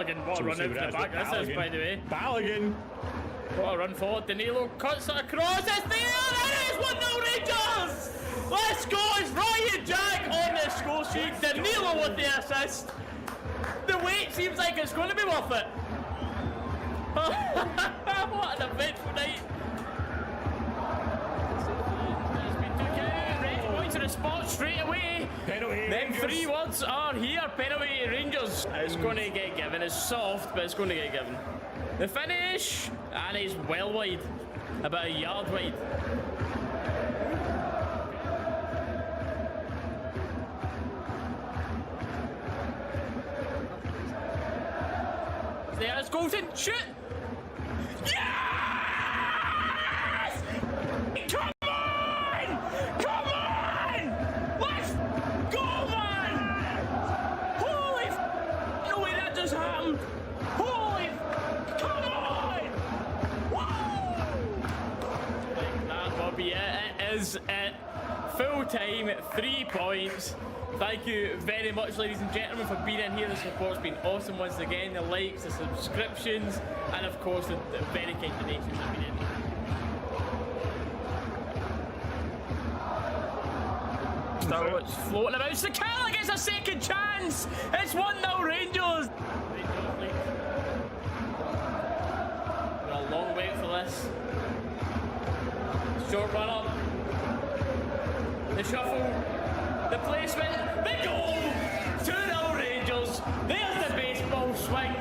Balogun, what a run out the back this is, by the way. Balogun. What a run forward. Danilo cuts it across. It's there. It is 1-0 Rangers. Let's go. It's Ryan Jack on the score sheet. Danilo with the assist. The wait seems like it's going to be worth it. What an eventful night. To the spot straight away. Penalty. Them three words are here. Penalty Rangers. It's going to get given. It's soft, but it's going to get given. The finish, and he's well wide, about a yard wide. There's Golden. Shoot. Yes! Come on! Come on! Let's go, man! Holy no way that just happened! Holy come on! Whoa! That will be it. It is it. Full time, 3 points. Thank you very much, ladies and gentlemen, for being in here. The support's been awesome once again. The likes, the subscriptions, and of course the very kind donations that have been in. So it's floating about. Sakala gets a second chance. It's 1-0 Rangers. We're a long way for this. Short run up. The shuffle. The placement. The goal. 2-0 Rangers. There's the baseball swing.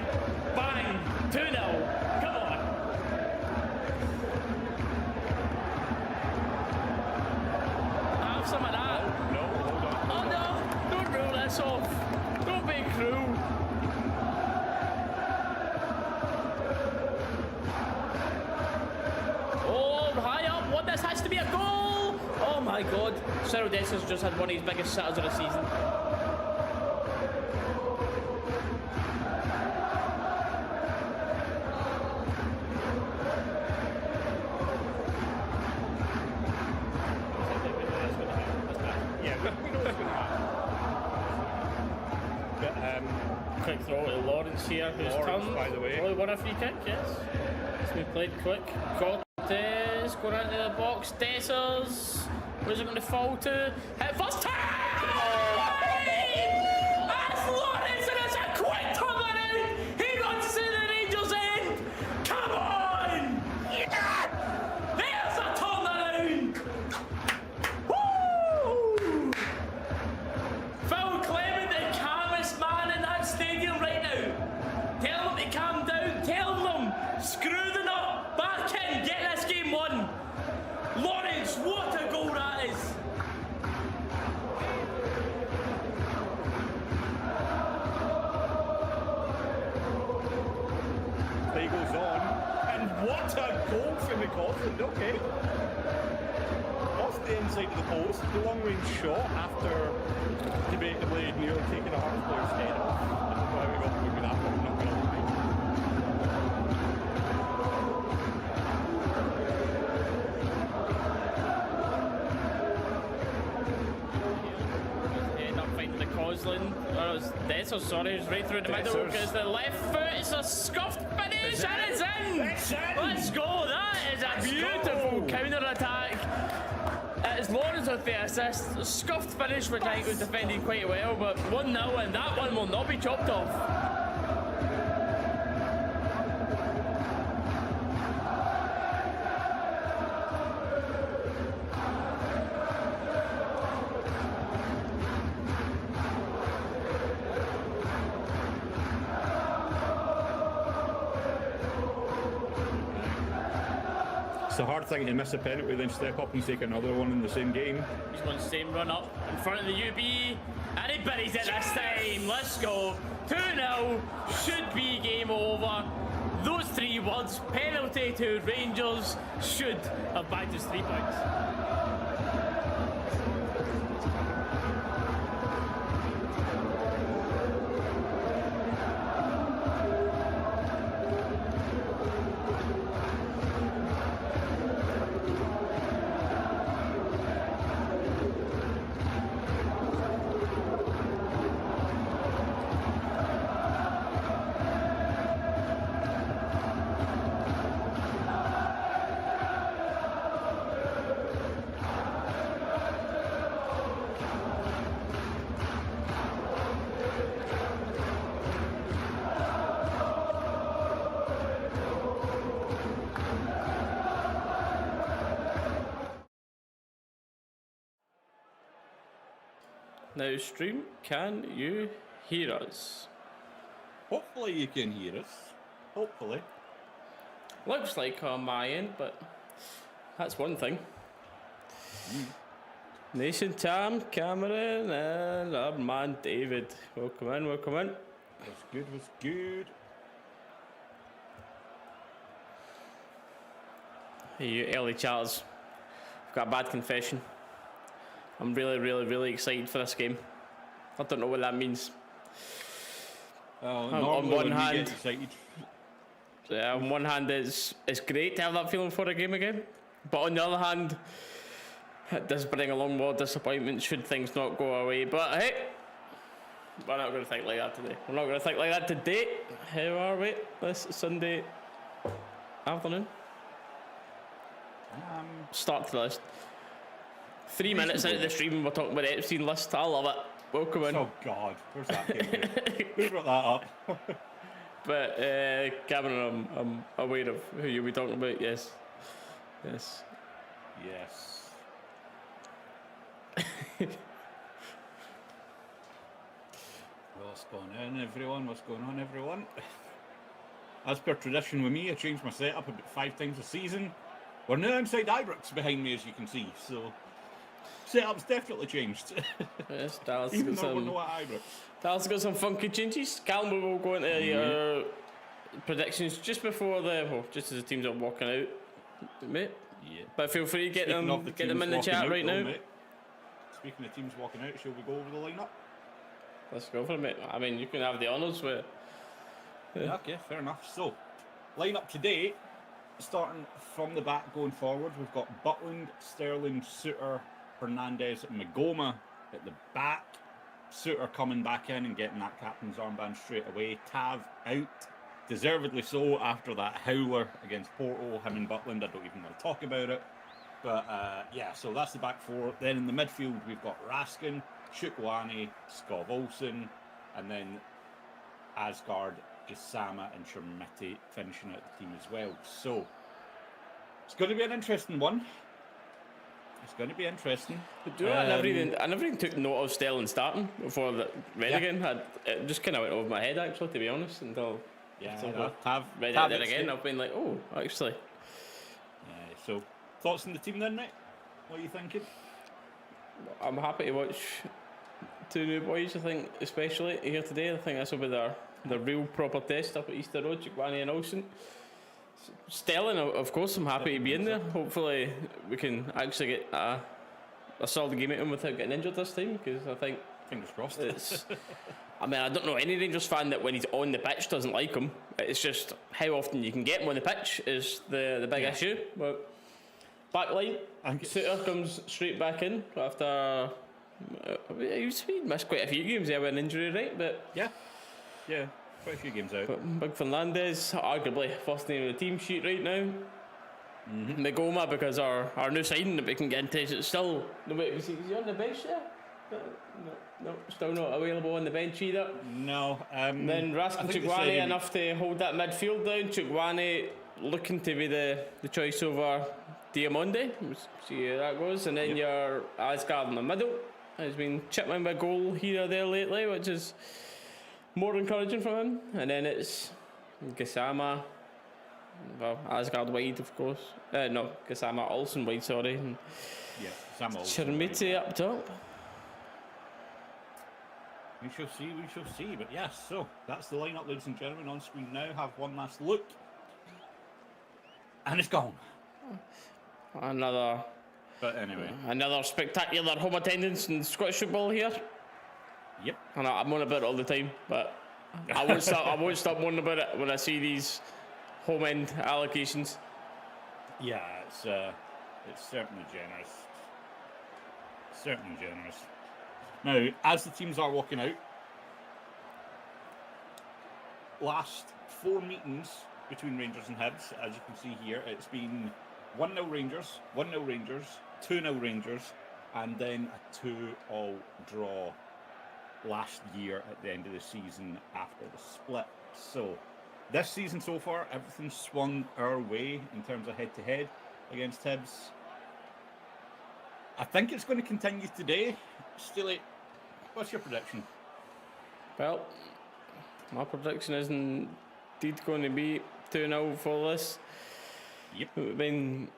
Bang. 2-0. Come on. Have some of that. Oh no, don't rule this off. Don't be cruel. Oh, high up. What? This has to be a goal. Oh my god. Cyril Dessers just had one of his biggest sitters of the season. Quick throw to Lawrence here, who's turned. By the way. Only won a free kick, yes. It's been played quick. Cortez going into the box. Dessers. Where's it going to fall to? Hit first time! That's Lawrence, and it's a quick turnaround! He runs to the Rangers end! Come on! Yeah! There's a turnaround! Woo! Phil Clement, the calmest man in that stadium right now. Tell them to calm down. Tell them, screw the nut. Back in, get this game won. Lawrence, what a goal that is. Play goes on, and what a goal from McCausland. Okay. Off the inside of the post, the long range shot after debatably nearly taking a Hearts player's head off. I don't know how we got away with that one, I'm not going to lie. End up finding the Cosland. Oh, it was Dessers, sorry, it was right through the middle because the left foot is a scuffed finish and it's in! Let's go! That is a beautiful counter attack. It is Lawrence with the assist. Scuffed finish, which I think was defended quite well, but 1-0 and that one will not be chopped off. It's a hard thing to miss a penalty, then step up and take another one in the same game. He's going the same run up in front of the UB, and he buries it this time. Let's go. 2-0, should be game over. Those three words, penalty to Rangers, should have bagged us 3 points. Now, stream, can you hear us? Hopefully you can hear us. Hopefully. Looks like on my end, but that's one thing. Nation Tam, Cameron, and our man David. Welcome in, welcome in. Was good. Hey, you early chatters. I've got a bad confession. I'm really excited for this game. I don't know what that means. On one hand, on one hand, it's great to have that feeling for a game again, but on the other hand, it does bring along more disappointment should things not go away. But hey, we're not going to think like that today. We're not going to think like that today. How are we this Sunday afternoon? Start to the list. 3 minutes into the stream and we're talking about the Epstein list. I love it. Welcome in. Oh God, where's that came Who brought that up? But Cameron, I'm aware of who you'll be talking about. Yes. What's going on, everyone? As per tradition with me, I changed my setup about 5 times a season. We're now inside Ibrox behind me, as you can see, so setup's definitely changed. Yes, Dallas Even got though we're some. not at Ibrox. Dallas got some funky changes. Callum will go into your predictions just before just as the teams are walking out, mate. Yeah. But feel free to get them in the chat right now. Mate. Speaking of teams walking out, shall we go over the lineup? Let's go for it, mate. I mean, you can have the honours with. Yeah, okay, fair enough. So, lineup today, starting from the back going forward, we've got Butland, Sterling, Suter, Fernandez, and Magoma at the back. Suter coming back in and getting that captain's armband straight away. Tav out, deservedly so after that howler against Porto. Him and Butland, I don't even want to talk about it. But yeah, so that's the back 4. Then in the midfield, we've got Raskin, Chukwueze, Skov Olsen, and then Asgard, Gisama, and Shermiti finishing out the team as well. So it's going to be an interesting one. It's going to be interesting. I never even took note of Sterling starting before the red again. It just kind of went over my head actually, to be honest, until Tav read it again. I've been like, oh, actually. So thoughts on the team then, mate? What are you thinking? I'm happy to watch 2 new boys. I think, especially here today. I think this will be the real proper test up at Easter Road. Chukwueze and Olsen. Sterling, of course, I'm happy to be in there. Hopefully, we can actually get a solid game at him without getting injured this time, because I think fingers crossed. I mean, I don't know any Rangers fan that when he's on the pitch doesn't like him. It's just how often you can get him on the pitch is the big issue. But back line, Suter comes straight back in after he missed quite a few games there with an injury, right? But yeah, quite a few games out. But Big Fernandez, arguably first name of the team sheet right now. Magoma, because our new signing that we can get into is still is he on the bench there? No, still not available on the bench either. No. Then Raskin Chukwueze enough to hold that midfield down. Chukwueze looking to be the choice over Diamonde. We'll see how that goes. And then your Asgard in the middle has been chipping in by a goal here or there lately, which is more encouraging from him. And then it's Gisama, well, Asgard wide, of course. No, Gisama Olsen wide, sorry. And Gisama Olsen. Shermiti up top. We shall see. But yes, so that's the lineup, ladies and gentlemen, on screen now. Have one last look. And it's gone. Another spectacular home attendance in Scottish football here. Yep. And I'm on about it all the time, but I won't stop moaning about it when I see these home end allocations. Yeah, it's certainly generous. Certainly generous. Now, as the teams are walking out, last 4 meetings between Rangers and Hibs, as you can see here, it's been 1-0 Rangers, 1-0 Rangers, 2-0 Rangers, and then a 2-2 draw last year at the end of the season after the split. So this season so far, everything's swung our way in terms of head-to-head against Hibs. I think it's going to continue today. Steely, What's your prediction? Well, my prediction is indeed going to be 2-0 for this. Yep. I mean,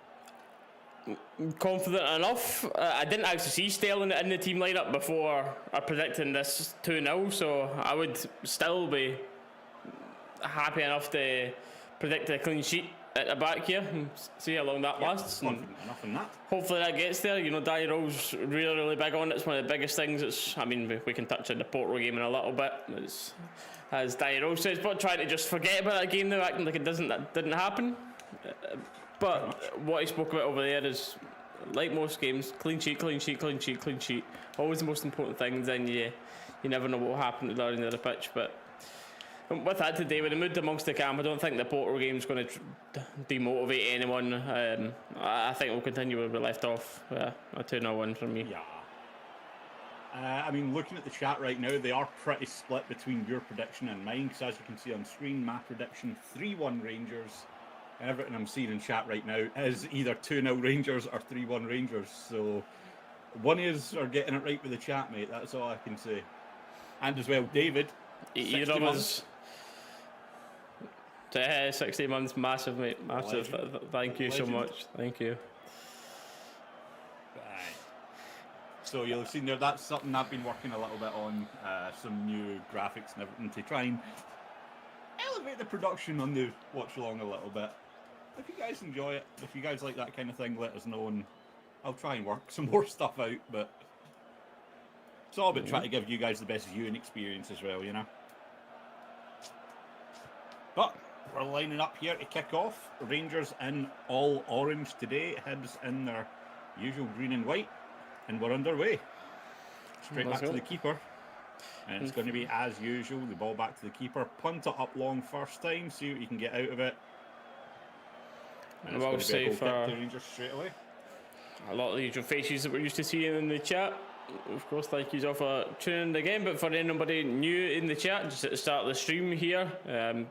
confident enough. I didn't actually see Sterling in the team lineup before I predicting this 2-0, so I would still be happy enough to predict a clean sheet at the back here and see how long that lasts. Confident enough in that. Hopefully that gets there. You know, Danny Rowe's really big on it. It's one of the biggest things. I mean, we can touch on the Porto game in a little bit. It's, as Danny Rowe says, but trying to just forget about that game now, acting like that didn't happen. But what he spoke about over there is, like most games, clean sheet. Always the most important thing. Then you never know what will happen at the end of the pitch. But with that today, with the mood amongst the camp, I don't think the Porto game is going to demotivate anyone. I think we'll continue where we left off. A 2-0 win from me. Yeah. I mean, looking at the chat right now, they are pretty split between your prediction and mine. Because as you can see on screen, my prediction 3-1 Rangers. Everything I'm seeing in chat right now is either 2-0 Rangers or 3-1 Rangers. So one is are getting it right with the chat, mate. That's all I can say. And as well, David. Either of us. 60 months, massive, mate. Massive. Thank you so much. Thank you. So you'll have seen there, that's something I've been working a little bit on. Some new graphics and everything to try and elevate the production on the watch along a little bit. If you guys enjoy it, if you guys like that kind of thing, let us know and I'll try and work some more stuff out. But it's all about trying to give you guys the best viewing experience as well, you know. But we're lining up here to kick off. Rangers in all orange today. Hibs in their usual green and white. And we're underway. Straight back to the keeper. And it's going to be as usual. The ball back to the keeper. Punt it up long first time. See what you can get out of it. And it's going to be a goal kick to Rangers straight away. A lot of the usual faces that we're used to seeing in the chat. Of course, thank you all for tuning in again. But for anybody new in the chat, just at the start of the stream here,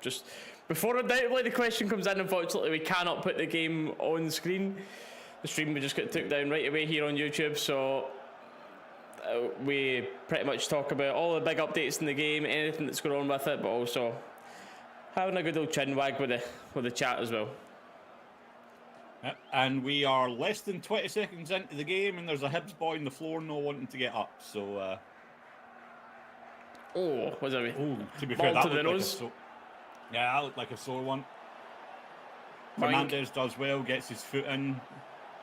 just before undoubtedly the question comes in, unfortunately we cannot put the game on screen. The stream we just got took down right away here on YouTube, so we pretty much talk about all the big updates in the game, anything that's going on with it, but also having a good old chin wag with the chat as well. And we are less than 20 seconds into the game, and there's a Hibs boy on the floor not wanting to get up. So, was that? To be fair, that looked like that looked like a sore one. Fernandez does well, gets his foot in,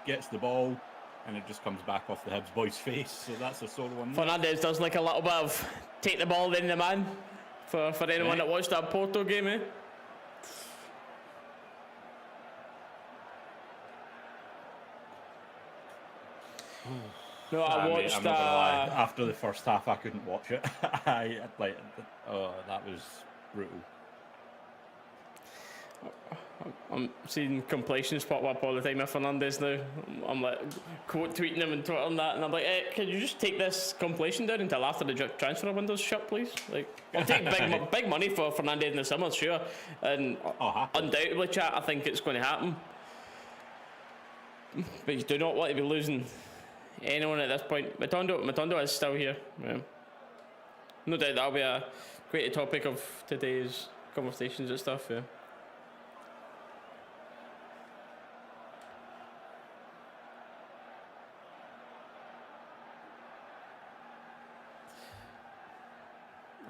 gets the ball, and it just comes back off the Hibs boy's face. So that's a sore one. Fernandez does like a little bit of take the ball, then the man. For anyone that watched that Porto game, eh? No, I watched. I'm not gonna lie. After the first half, I couldn't watch it. That was brutal. I'm seeing compilations pop up all the time with Fernandez now. I'm like quote tweeting him and Twitter and that, and I'm like, hey, can you just take this compilation down until after the transfer window's shut, please? Like, I'll take big money for Fernandez in the summer, sure. And undoubtedly, chat, I think it's going to happen. But you do not want to be losing anyone at this point. Matondo is still here. Yeah. No doubt that'll be a great topic of today's conversations and stuff. Yeah.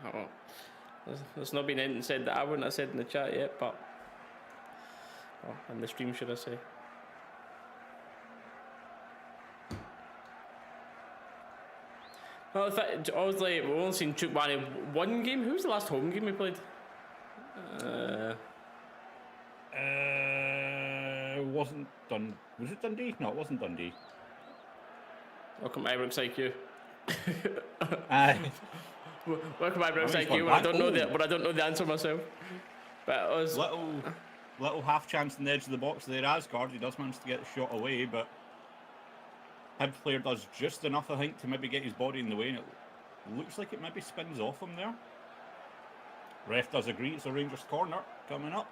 Oh, there's not been anything said that I wouldn't have said in the chat yet, but in the stream, should I say? Well, obviously, we've only seen Chukwane one game. Who was the last home game we played? Wasn't Dundee? Was it Dundee? No, it wasn't Dundee. Welcome to Ibrox IQ. Welcome to Ibrox IQ. But I don't know the answer myself. But it was little half chance on the edge of the box there. Asgard, he does manage to get the shot away, but Hibs player does just enough, I think, to maybe get his body in the way, and it looks like it maybe spins off him there. Ref does agree. It's a Rangers corner coming up.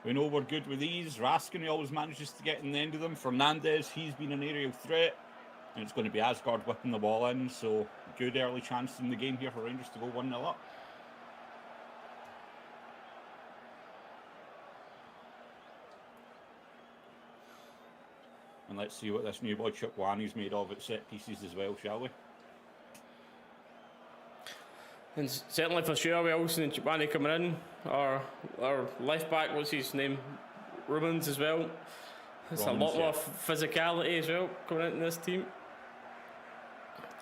We know we're good with these. Raskin, he always manages to get in the end of them. Fernandez, he's been an aerial threat. And it's going to be Asgard whipping the ball in, so good early chance in the game here for Rangers to go 1-0 up. And let's see what this new boy Chukwuani's made of at set pieces as well, shall we? And certainly for sure, with Olsen and Chukwuani coming in, our left back, what's his name, Rumans as well. There's a lot more physicality as well coming into this team.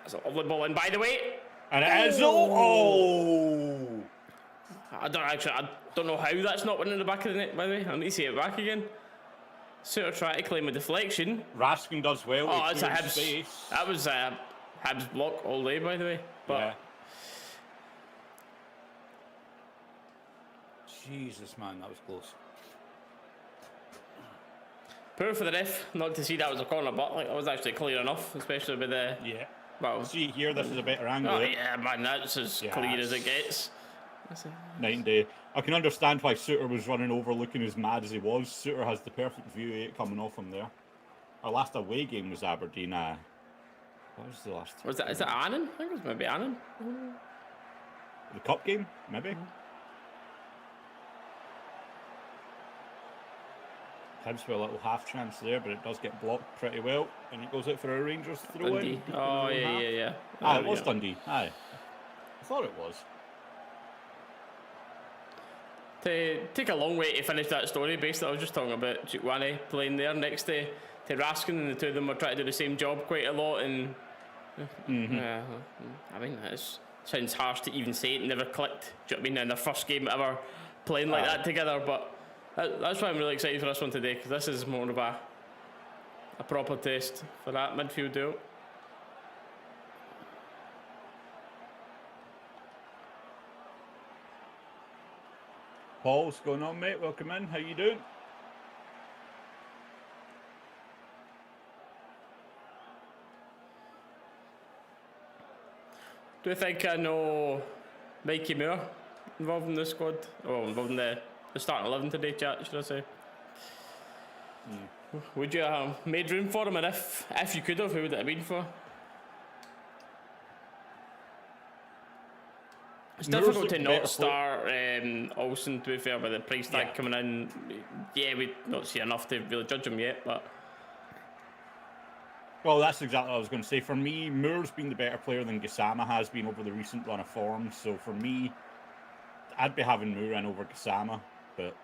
It's a lovely ball in, by the way. And it is. Oh! I don't know how that's not winning the back of the net, by the way. I need to see it back again. Suter trying to claim a deflection. Raskin does well. Oh, it's a Hibs. That was a Hibs block all day, by the way. But yeah. Jesus, man, that was close. Poor for the ref not to see that was a corner, but like, it was actually clear enough, especially with the... Yeah. Well, see here, this is a better angle. Oh, yeah, man, that's as clear as it gets. Night and day. I can understand why Suter was running over looking as mad as he was. Suter has the perfect view 8 coming off him there. Our last away game was Aberdeen. What was the last? Was that? Is that Annan? I think it was maybe Annan. The cup game, maybe. Hibs with a little half chance there, but it does get blocked pretty well, and it goes out for a Rangers throw in. Oh yeah. It was Dundee. Aye, I thought it was. To take a long way to finish that story, basically, I was just talking about Chukwuani playing there next to Raskin, and the two of them were trying to do the same job quite a lot. And I mean, that sounds harsh to even say it never clicked. Do you know what I mean? In their first game ever playing like that together, but that's why I'm really excited for this one today, because this is more of a proper test for that midfield duel. Paul, what's going on, mate? Welcome in. How you doing? Do you think I know Mikey Moore involved in the squad? Oh, involved in the starting 11 today, chat, should I say? Would you have made room for him, and if you could have, who would it have been for? It's difficult to not start Olsen, to be fair, with the price tag coming in. Yeah, we'd not see enough to really judge him yet, but... Well, that's exactly what I was going to say. For me, Moore's been the better player than Gassama has been over the recent run of form, so for me, I'd be having Moore in over Gassama, but...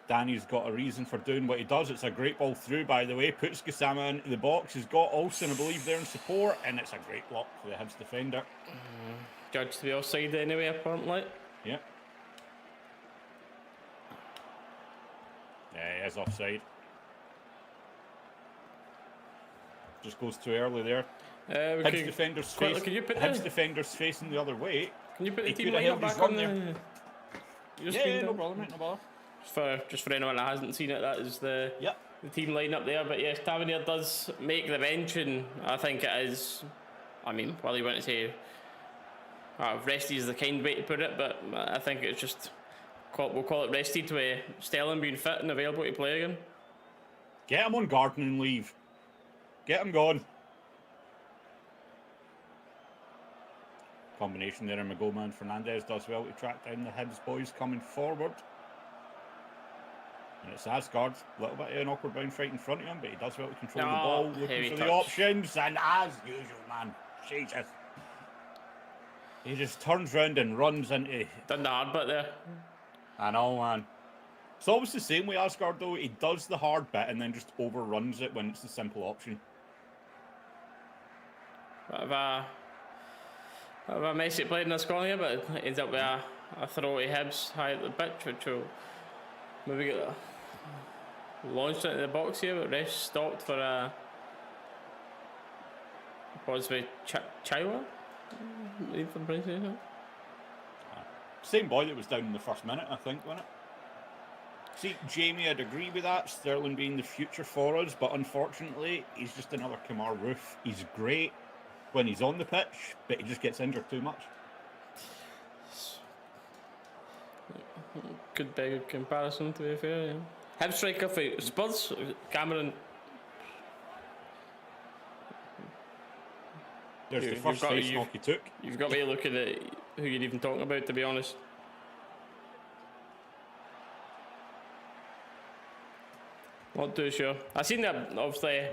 Danny's got a reason for doing what he does. It's a great ball through, by the way. Puts Gassama into the box. He's got Olsen, I believe, there in support. And it's a great block for the Hibs defender. Judged to be offside anyway, apparently. Yeah. Yeah, he is offside. Just goes too early there. Hibs defender's facing the other way. Can you put the team lineup back on the... Yeah, no problem, mate, no bother. Just for anyone that hasn't seen it, that is the team lineup there. But yes, Tavernier does make the bench, and I think it is. I mean, well, you want to say resty is the kind way to put it, but I think it's just we'll call it rested with Stelling being fit and available to play again. Get him on gardening leave. Get him gone. Combination there, and Magoma and Fernandez does well to track down the Hibs boys coming forward. And it's Asgard, a little bit of an awkward bound fight in front of him, but he does well to control the ball, looking for the options, and as usual, man, Jesus. He just turns round and runs into... Done the hard bit there. I know, man. It's always the same with Asgard, though. He does the hard bit and then just overruns it when it's the simple option. Bit of a messy play in this corner here, but it ends up with a throw to Hibs high at the pitch, which will maybe get launched into the box here, but ref stopped for a pause with Chaiwa. Same boy that was down in the first minute, I think, wasn't it? See, Jamie, I'd agree with that, Sterling being the future for us, but unfortunately, he's just another Kamar Roof. He's great when he's on the pitch, but he just gets injured too much. Could be a good comparison, to be fair. Yeah. Hibs striker for Spurs, Cameron There's the first face knock he took. You've got to look at who you're even talking about, to be honest. Not too sure. I seen that, obviously,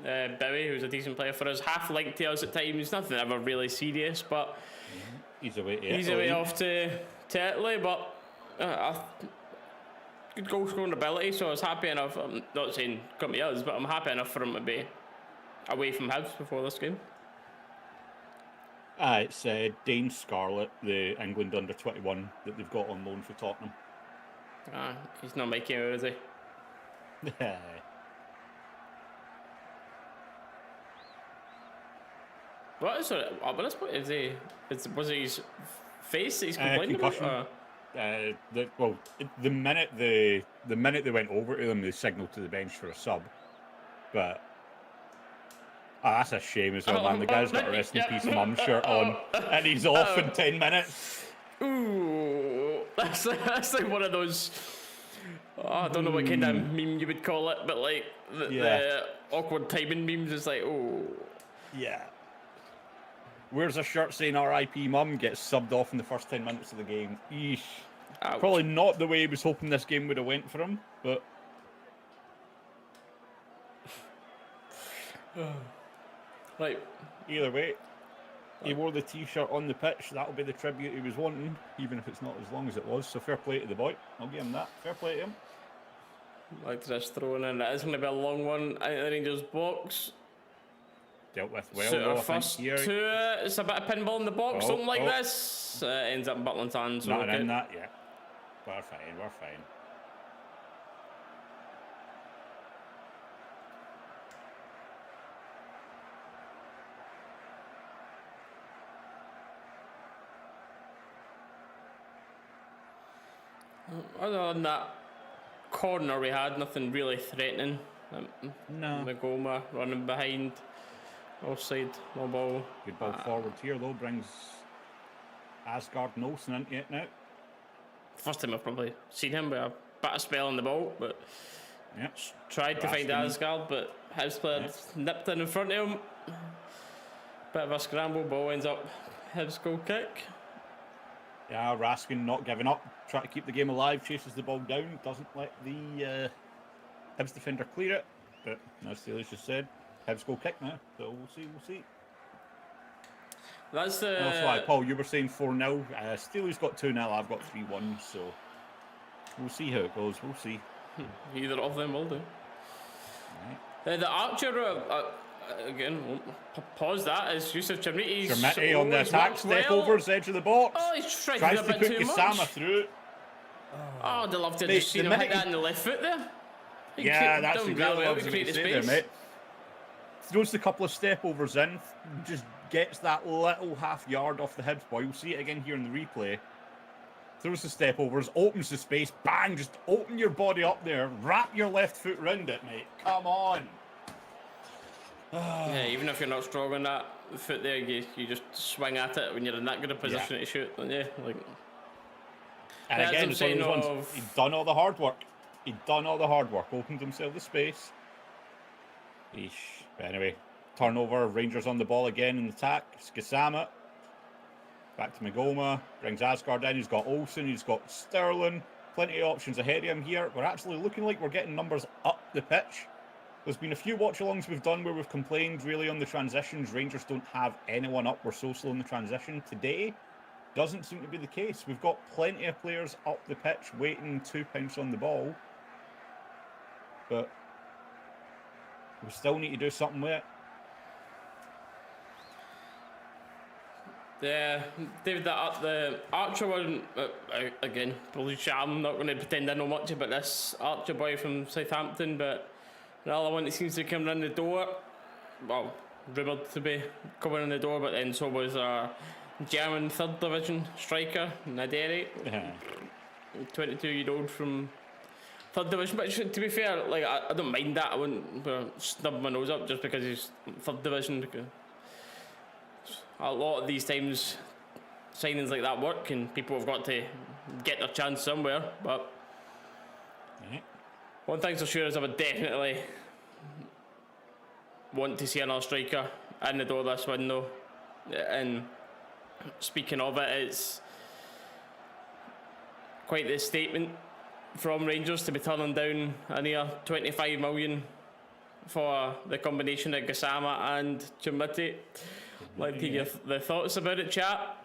Bowie, who's a decent player for us, half linked to us at times. Nothing ever really serious, but he's away off to Italy, but good goal scoring ability, so I was happy enough. I'm not saying come to us, but I'm happy enough for him to be away from Hibs before this game. It's Dane Scarlett, the England under-21 that they've got on loan for Tottenham. He's not making out, is he? What is it? At this point, was it his face that he's complaining about? The minute they went over to them, they signalled to the bench for a sub. But that's a shame as well, man. The guy's got a rest in peace mum shirt on, and he's off in 10 minutes. Ooh, that's like one of those. I don't know what kind of meme you would call it, but like the awkward timing memes. It's like, oh. Yeah. Wears a shirt saying R.I.P. Mum, gets subbed off in the first 10 minutes of the game. Eesh. Ouch. Probably not the way he was hoping this game would have went for him, but... Right. Either way, he wore the t-shirt on the pitch. That'll be the tribute he was wanting, even if it's not as long as it was. So fair play to the boy. I'll give him that. Fair play to him. Like just throwing in. It is going to be a long one. I think the Rangers box. Dealt with well, though, I think here. It's a bit of pinball in the box, something like this. Ends up in Butland's hands. Not in that, yeah. We're fine, we're fine. Other than that corner we had, nothing really threatening. No. Magoma running behind. Offside, no ball. Good ball forward here though, brings Asgard Olsen into it now. First time I've probably seen him with a bit of spell on the ball, but tried to find Asgard, but Hibs player nipped in front of him. Bit of a scramble, ball ends up Hibs goal kick. Yeah, Raskin not giving up, trying to keep the game alive, chases the ball down, doesn't let the Hibs defender clear it, but as Steely's just said, Hibs goal kick now, so we'll see. That's the... That's why, Paul, you were saying 4-0. Steely's got 2-0, I've got 3-1, so we'll see how it goes, we'll see. Either of them will do. Right. The Archer, again, pause that, is Yusuf Chermiti on the attack, step overs, edge of the box. Oh, he's trying tries to to put Kusama through. Oh, I'd love to just see him hit that in the left foot there. That's exactly what I was going to say there, mate. Throws a couple of step overs in, just gets that little half yard off the Hibs boy. You'll see it again here in the replay. Throws the step overs, opens the space, bang, just open your body up there, wrap your left foot round it, mate. Come on. Yeah, even if you're not strong on that foot there, you just swing at it when you're in that good a position to shoot, don't you? Like, and again, it's one of those ones, he'd done all the hard work. Opened himself the space. Eesh. But anyway, turnover, Rangers on the ball again in attack. Skasama. Back to Magoma. Brings Asgard in. He's got Olsen. He's got Sterling. Plenty of options ahead of him here. We're actually looking like we're getting numbers up the pitch. There's been a few watch-alongs we've done where we've complained really on the transitions. Rangers don't have anyone up. We're so slow in the transition. Today, doesn't seem to be the case. We've got plenty of players up the pitch waiting to pounce on the ball. But we still need to do something with it. Yeah, David, the Archer one, again, I'm not going to pretend I know much about this Archer boy from Southampton, but the other one that seems to come in the door, well, rumoured to be coming in the door, but then so was a German third division striker, Naderi, 22-year-old from third division. But to be fair, like I don't mind that. I wouldn't snub my nose up just because he's third division. A lot of these times, signings like that work, and people have got to get their chance somewhere. But one thing's for sure is I would definitely want to see another striker in the door this window. And speaking of it, it's quite the statement from Rangers to be turning down a near 25 million for the combination of Gassama and Chumati. Like to hear the thoughts about it, chat.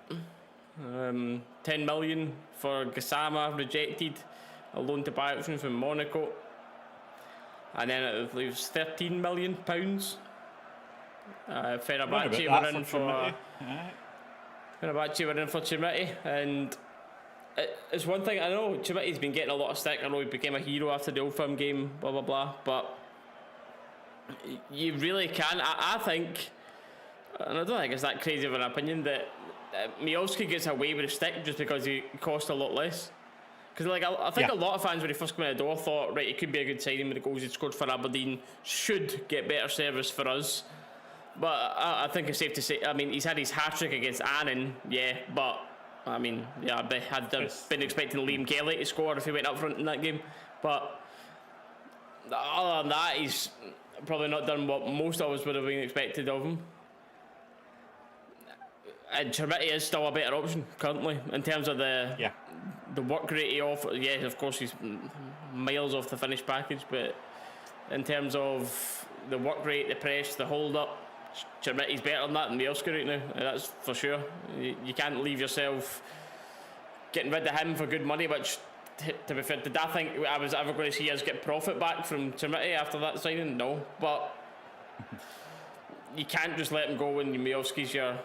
10 million for Gassama, rejected. A loan to buy option from Monaco. And then it leaves £13 million. Fenerbahce were in for Chumati, and it's one thing. I know Chumati's been getting a lot of stick. I know he became a hero after the Old Firm game, blah blah blah. But you really can. I think, and I don't think it's that crazy of an opinion, that Miovski gets away with a stick just because he cost a lot less. Because like I think a lot of fans when he first came in the door thought, right, it could be a good signing with the goals he scored for Aberdeen, should get better service for us. But I think it's safe to say, I mean, he's had his hat-trick against Annan, yeah, but I mean, yeah, I'd been expecting Liam Kelly to score if he went up front in that game. But other than that, he's probably not done what most of us would have been expected of him. And Chermiti is still a better option currently in terms of the work rate he offers. Yeah, of course he's miles off the finished package, but in terms of the work rate, the press, the hold up, Chermiti's better than that than Miovski right now. That's for sure. You can't leave yourself getting rid of him for good money, which to be fair, did I think I was ever going to see us get profit back from Chermiti after that signing? No, but you can't just let him go when Miovski's your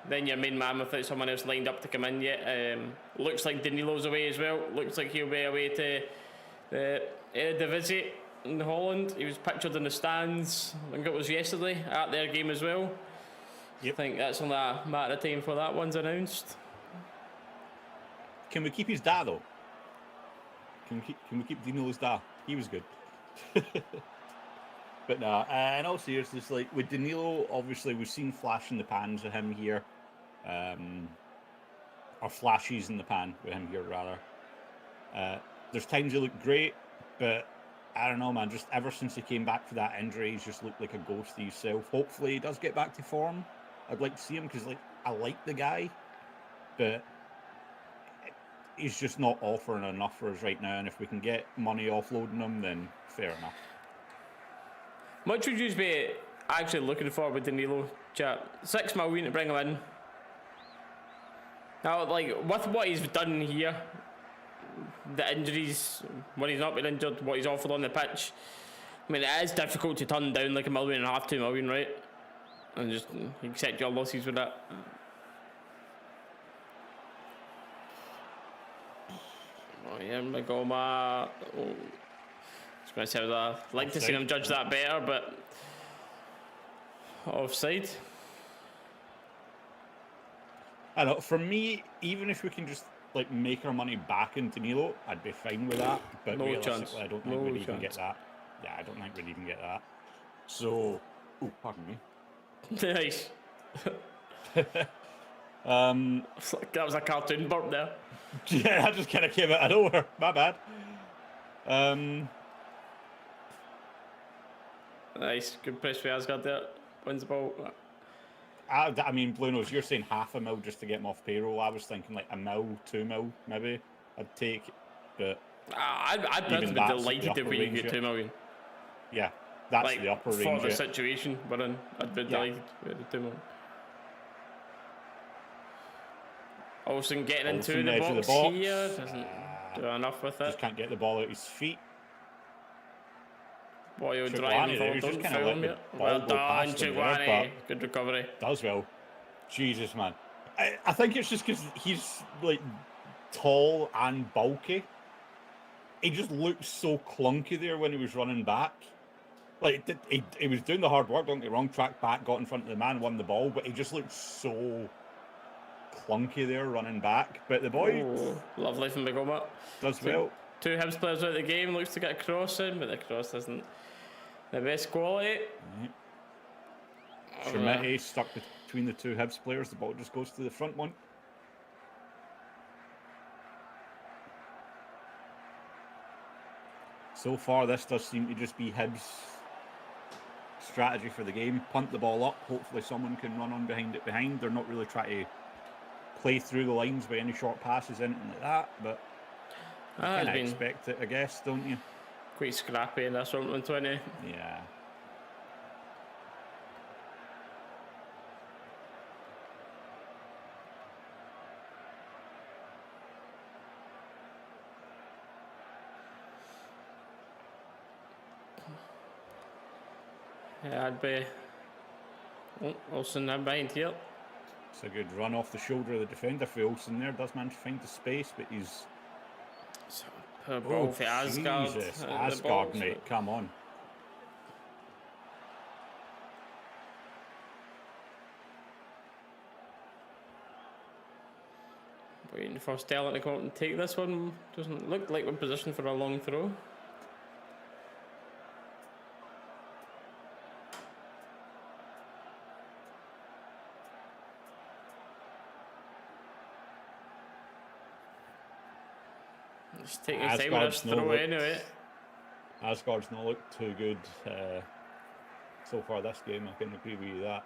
main man without someone else lined up to come in yet. Looks like Danilo's away as well. Looks like he'll be away to the Eredivisie in Holland. He was pictured in the stands, I think it was yesterday, at their game as well. Yep. I think that's only a matter of time before that one's announced. Can we keep his dad though? Can we keep Danilo's dad? He was good. But nah, in all seriousness, like with Danilo, obviously we've seen flash in the pans of him here. Or flashes in the pan with him here, rather. There's times he looked great, but I don't know, man. Just ever since he came back from that injury, he's just looked like a ghost of himself. Hopefully he does get back to form. I'd like to see him because, like, I like the guy, but he's just not offering enough for us right now. And if we can get money offloading him, then fair enough. Much would you be actually looking for with Danilo, chat? 6 million to bring him in. Now, like, with what he's done here, the injuries, when he's not been injured, what he's offered on the pitch, I mean, it is difficult to turn down like $1.5 million, $2 million, right? And just accept your losses with that. Oh, yeah, Magoma. Oh. I was going to say, I'd like to see them judge that better, but offside. I don't know, for me, even if we can just like make our money back in Danilo, I'd be fine with that. But no realistically, chance. I don't think we'd even get that. Yeah, I don't think we'd even get that. So, oh, pardon me. Nice. That was a cartoon burp there. Yeah, that just kind of came out of nowhere. My bad. Nice, good press for Asgard there. Wins the ball. I mean, Blue Nose, you're saying $500,000 just to get him off payroll. I was thinking like $1 million, $2 million, maybe I'd take, but I'd be delighted if we could get $2 million. Yeah, that's like, the upper range. For the situation we're in, I'd be delighted with the $2 million. Olsen getting into the box here doesn't do enough with it. Just can't get the ball out his feet. What are you driving for? Don't foul him yet. Well done, Chigwani. Good recovery. Does well. Jesus, man. I think it's just because he's like tall and bulky. He just looked so clunky there when he was running back. Like he was doing the hard work, don't get me wrong, tracked back, got in front of the man, won the ball, but he just looked so clunky there running back. But the boy... Oh, lovely from Magoma. Does well. 2 Hibs players out of the game, looks to get a cross in, but the cross isn't the best quality. Chermiti stuck between the 2 Hibs players. The ball just goes to the front one. So far, this does seem to just be Hibs strategy for the game. Punt the ball up. Hopefully someone can run on behind it behind. They're not really trying to play through the lines by any short passes, anything like that. But you kind of expect it, I guess, don't you? Quite scrappy in this 120. Yeah. Yeah, I'd be... Oh, Olsen in behind here. It's a good run off the shoulder of the defender for Olsen there. Does manage to find the space, but he's... Poor ball for Asgard. Jesus, Asgard, mate, come on. Waiting for Sterling to come up and take this one. Doesn't look like we're positioned for a long throw. Just taking his time with this throw anyway. Asgard's not looked too good so far this game, I can agree with you that.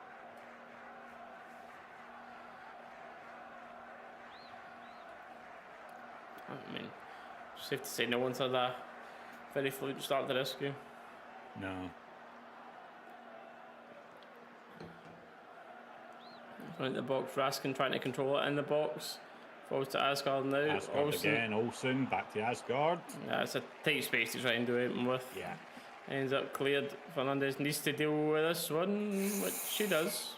I mean, safe to say no one's had a very fluid start to this game. No. Right the box, Raskin trying to control it in the box. Falls to Asgard now. Asgard Olsen. again, Olsen, back to Asgard. Yeah, it's a tight space to try and do it with. Yeah. Ends up cleared. Fernandez needs to deal with this one, which he does.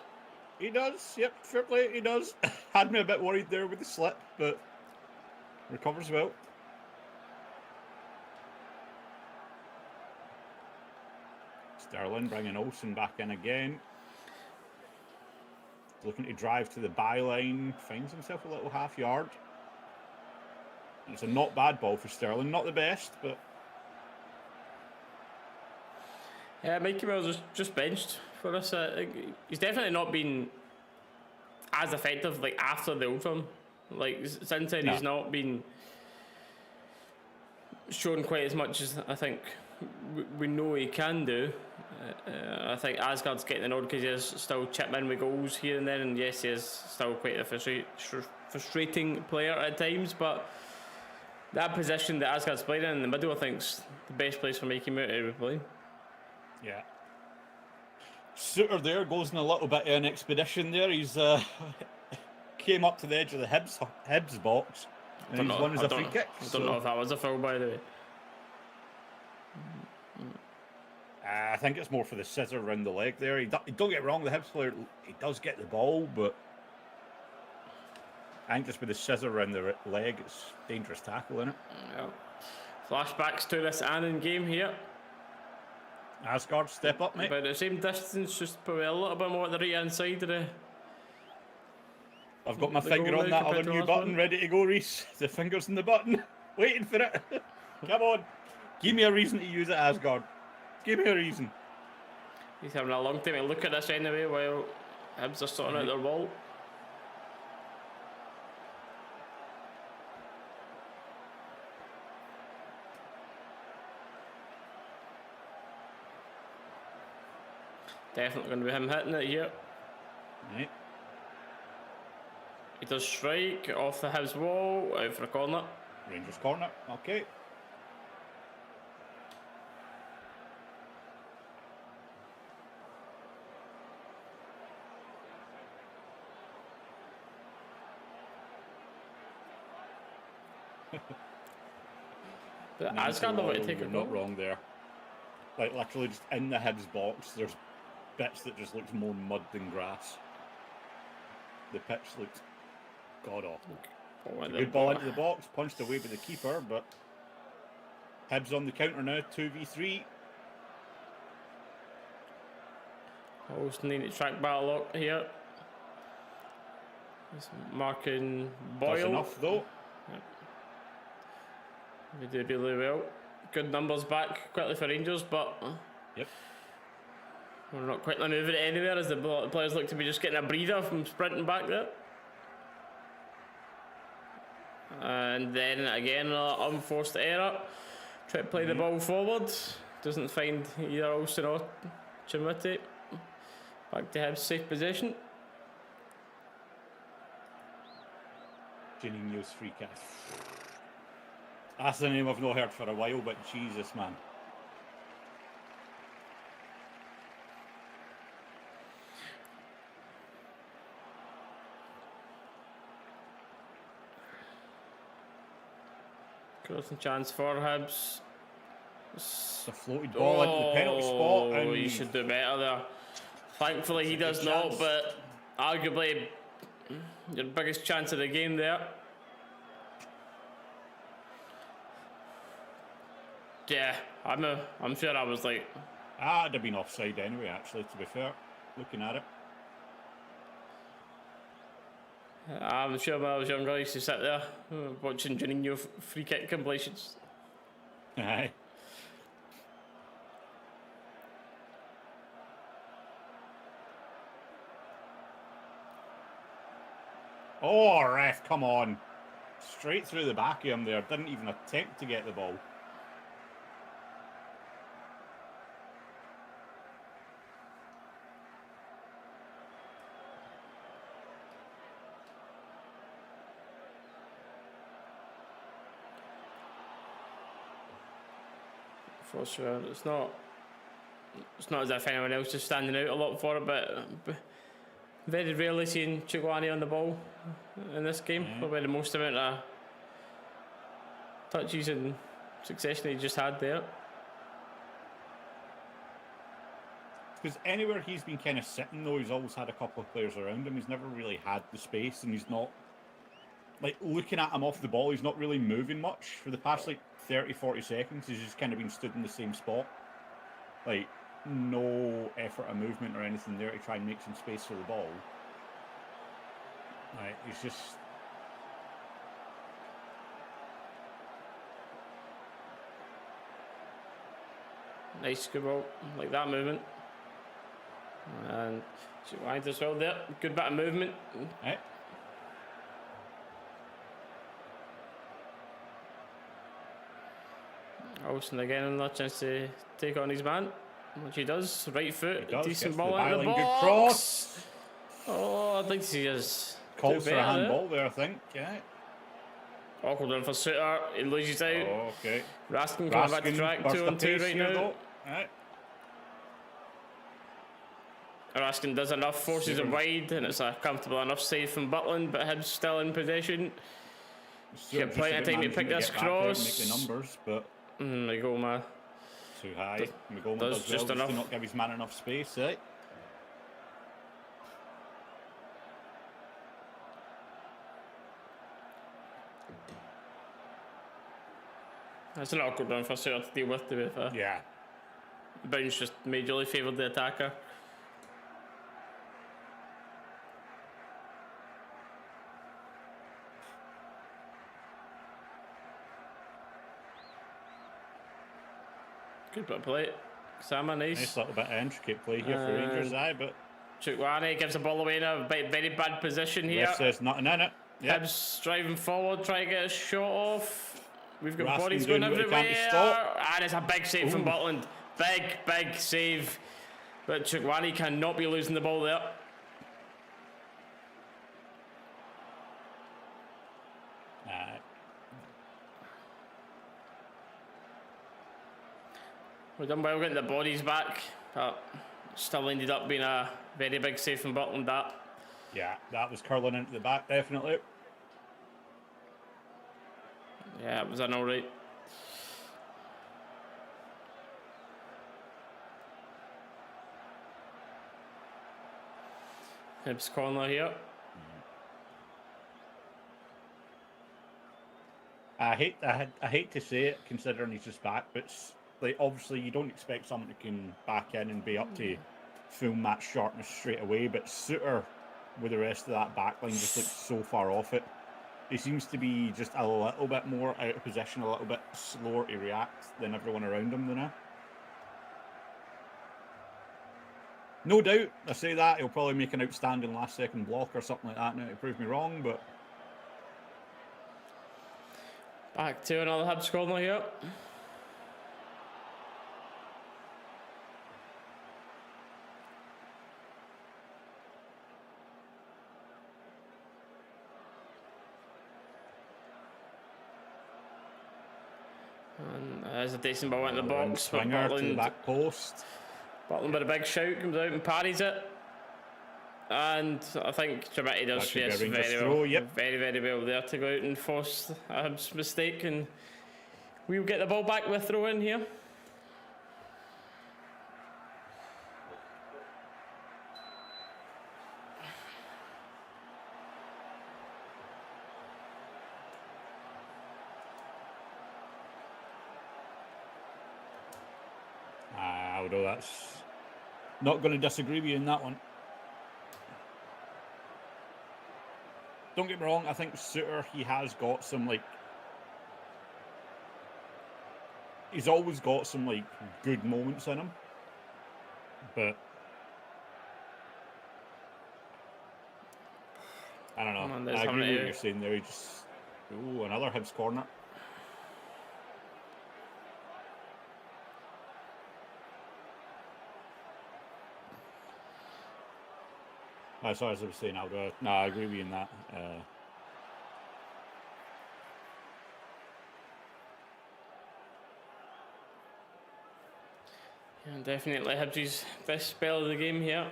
He does, yep, fair play, he does. Had me a bit worried there with the slip, but recovers well. Sterling bringing Olsen back in again. Looking to drive to the byline, finds himself a little half yard. And it's a not bad ball for Sterling, not the best, but... Yeah, Mikey Mills just benched for us. He's definitely not been as effective like after the Old Firm. Like since then, he's not been shown quite as much as I think we know he can do. I think Asgard's getting the nod because he is still chipping in with goals here and there, and yes, he is still quite a frustrating player at times, but that position that Asgard's playing in the middle, I think, is the best place for Mikey Mout to be playing. Yeah. Suter there goes in a little bit of an expedition there. He's came up to the edge of the Hibs box, and he's won as a free kick. I don't know if that was a foul, by the way. I think it's more for the scissor around the leg there. Don't get wrong, the Hibs player, he does get the ball, but I think just with the scissor around the leg, it's dangerous tackle, isn't it? Yeah. Flashbacks to this Annan game here. Asgard, step up, mate. About the same distance, just probably a little bit more at the right hand side of the... I've got my finger on that other new button, ready to go, Reese. The finger's in the button, waiting for it. Come on. Give me a reason to use it, Asgard. Give me a reason. He's having a long time to look at this anyway while Hibs are sorting out their ball. Definitely going to be him hitting it here. Right. He does strike off the Hibs wall, out for a corner. Rangers corner, okay. But Asgard are going to take it. Not wrong there. Like literally just in the Hibs box, there's bits that just looks more mud than grass. The pitch looks god awful. Good ball into the box, punched away by the keeper, but Hibs on the counter now, 2v3. Olsen need to track battle lock here. He's marking Boyle. That's enough though. Yep. We do really well. Good numbers back quickly for Rangers, but yep. We're not quickly moving it anywhere as the players look to be just getting a breather from sprinting back there. And then again, another unforced error. Try to play the ball forward. Doesn't find either Olsen or Chimwitty. Back to Hibs, safe possession. Janino's free kick. That's the name I've not heard for a while, but Jesus, man. Crossing chance for Hibs. It's a floated ball into the penalty spot. And he should do better there. Thankfully, he does not, but arguably your biggest chance of the game there. Yeah, I'm sure I was like... I'd have been offside anyway, actually, to be fair, looking at it. I'm sure when I was younger, I used to sit there watching Janino free kick completions. Aye. Oh, ref, come on. Straight through the back of him there. Didn't even attempt to get the ball. For sure, it's not as if anyone else is standing out a lot for it, but very rarely seeing Chukwani on the ball in this game. Probably the most amount of touches and succession he just had there. Because anywhere he's been kind of sitting, though, he's always had a couple of players around him. He's never really had the space, and he's not, like, looking at him off the ball, he's not really moving much for the past, like, 30, 40 seconds. He's just kind of been stood in the same spot. Like, no effort of movement or anything there to try and make some space for the ball. Like, he's just... Nice, good ball. Like that movement. And wide as well there. Good bit of movement. Right. Olsen again, another chance to take on his man, which he does. Right foot, decent ball into the box. box. Good cross. Oh, I'd like to see us. Calls for a handball there, I think. Yeah. Awkward one for Suter. He loses out. Oh, okay. Raskin coming back to track. 2-on-2 right now. Right. Raskin does enough, forces it wide, and it's a comfortable enough save from Butland, but Hibs still in possession. Get plenty of time to pick this cross. Make the numbers, but Magoma too high. Magoma does just well enough to not give his man enough space, right? That's an awkward one for Suter to deal with, to be fair. Yeah. Bounce just majorly favoured the attacker. Good bit of play. Sama, nice. Nice little bit of intricate play here for Rangers, but Chukwani gives the ball away in a very bad position here. Yes, there's nothing in it. Yep. Hibs driving forward, trying to get a shot off. We've got Raskin bodies going everywhere. And it's a big save from Butland. Big save. But Chukwani cannot be losing the ball there. We've done well getting the bodies back, but still ended up being a very big save from Butland, that. Yeah, that was curling into the back, definitely. Yeah, it was an alright. Hibs corner here. I hate to say it, considering he's just back, but like obviously you don't expect someone who can back in and be up to full match sharpness straight away. But Suter, with the rest of that back line, just looks so far off it. He seems to be just a little bit more out of position, a little bit slower to react than everyone around him now. No doubt, I say that, he'll probably make an outstanding last second block or something like that now to prove me wrong, but... Back to another Hibs corner here. And there's a decent ball into the box. Swinger to the back post. Butland with a big shout comes out and parries it. And I think Tremetti does very, very well there to go out and force a Hibs mistake, and we'll get the ball back with throw in here. Although that's not going to disagree with you in that one. Don't get me wrong, I think Suter, he has got some, like... He's always got some, like, good moments in him. But... I don't know. I agree with what you're saying there. He just... Ooh, another Hibs corner. Sorry, as I was saying, Aldo. No, I agree with you in that. Yeah, definitely Hibs' best spell of the game here.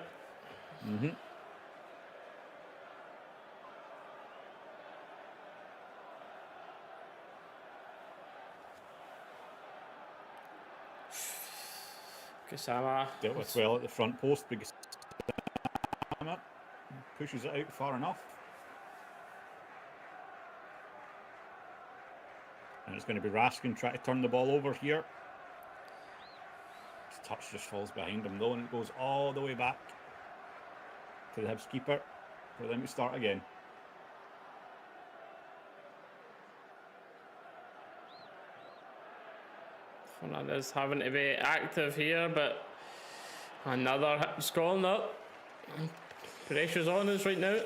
Kasama dealt with well at the front post because pushes it out far enough. And it's going to be Raskin trying to turn the ball over here. His touch just falls behind him though, and it goes all the way back to the Hibs keeper for them to start again. Fernandez having to be active here, but another Hibs goal up. Pressure's on us right now.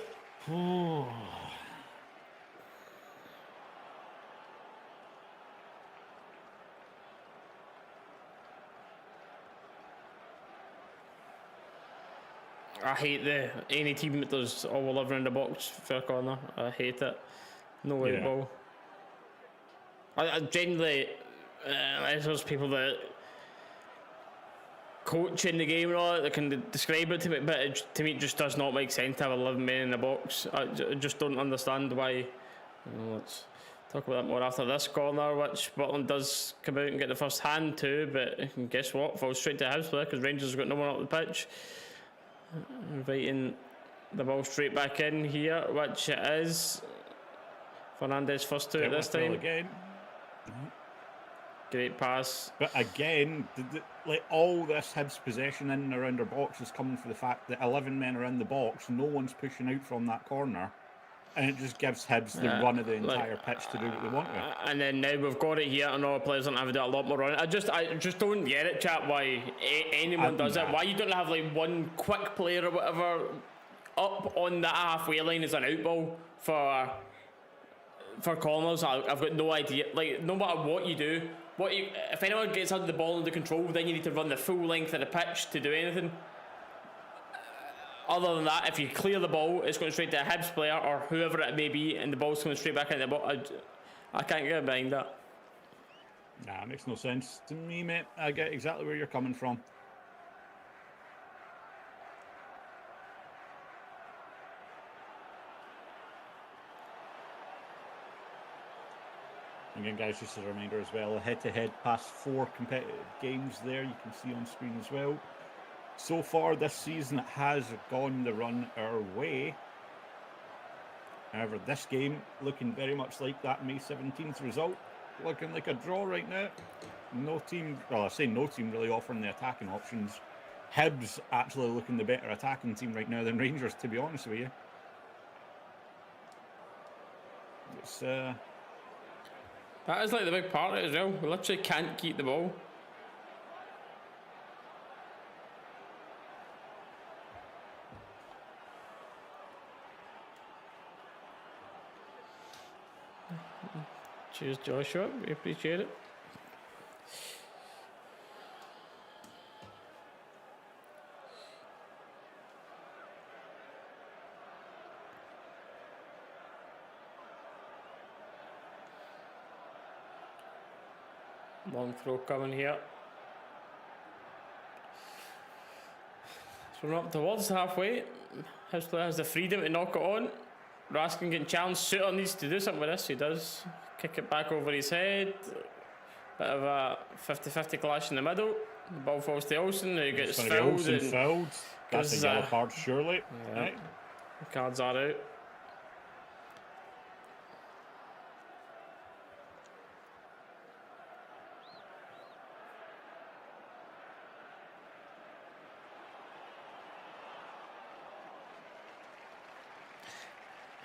I hate any team that does all 11 in the box for a corner. I hate it. No way ball. I genuinely, there's people that coach in the game and all that can describe it to me, but to me it just does not make sense to have 11 men in the box. I just don't understand why. Let's talk about that more after this corner, which Butland does come out and get the first hand too, but guess what? Falls straight to Hibs player because Rangers have got no one up the pitch. Inviting the ball straight back in here, which it is. Fernandez first to it this time. Again. Great pass. But again, like all this Hibs possession in and around our box is coming for the fact that 11 men are in the box, no one's pushing out from that corner, and it just gives Hibs the run of the entire pitch to do what they want to. And then now we've got it here, and all players don't have to do a lot more on it. I just don't get it, chat, why anyone does it. Why you don't have like one quick player or whatever up on that halfway line as an out ball for corners. I've got no idea. Like, no matter what you do, if anyone gets under the ball under control, then you need to run the full length of the pitch to do anything. Other than that, if you clear the ball, it's going straight to a Hibs player or whoever it may be, and the ball's coming straight back into the ball. I can't get behind that. Nah, it makes no sense to me, mate. I get exactly where you're coming from. Again, guys, just as a reminder as well, head-to-head past 4 competitive games there, you can see on screen as well. So far this season, it has gone the run our way. However, this game looking very much like that May 17th result, looking like a draw right now. No team, well, I say no team really offering the attacking options. Hibs actually looking the better attacking team right now than Rangers, to be honest with you. It's that is like the big part of it as well. We literally can't keep the ball. Cheers, Joshua. We appreciate it. Long throw coming here. So we're up towards halfway. Hibs player has the freedom to knock it on. Raskin getting challenged. Suter needs to do something with this. He does. Kick it back over his head. Bit of a 50-50 clash in the middle. The ball falls to Olsen, who gets fouled. That's a yellow card, surely. Yeah. Right. The cards are out.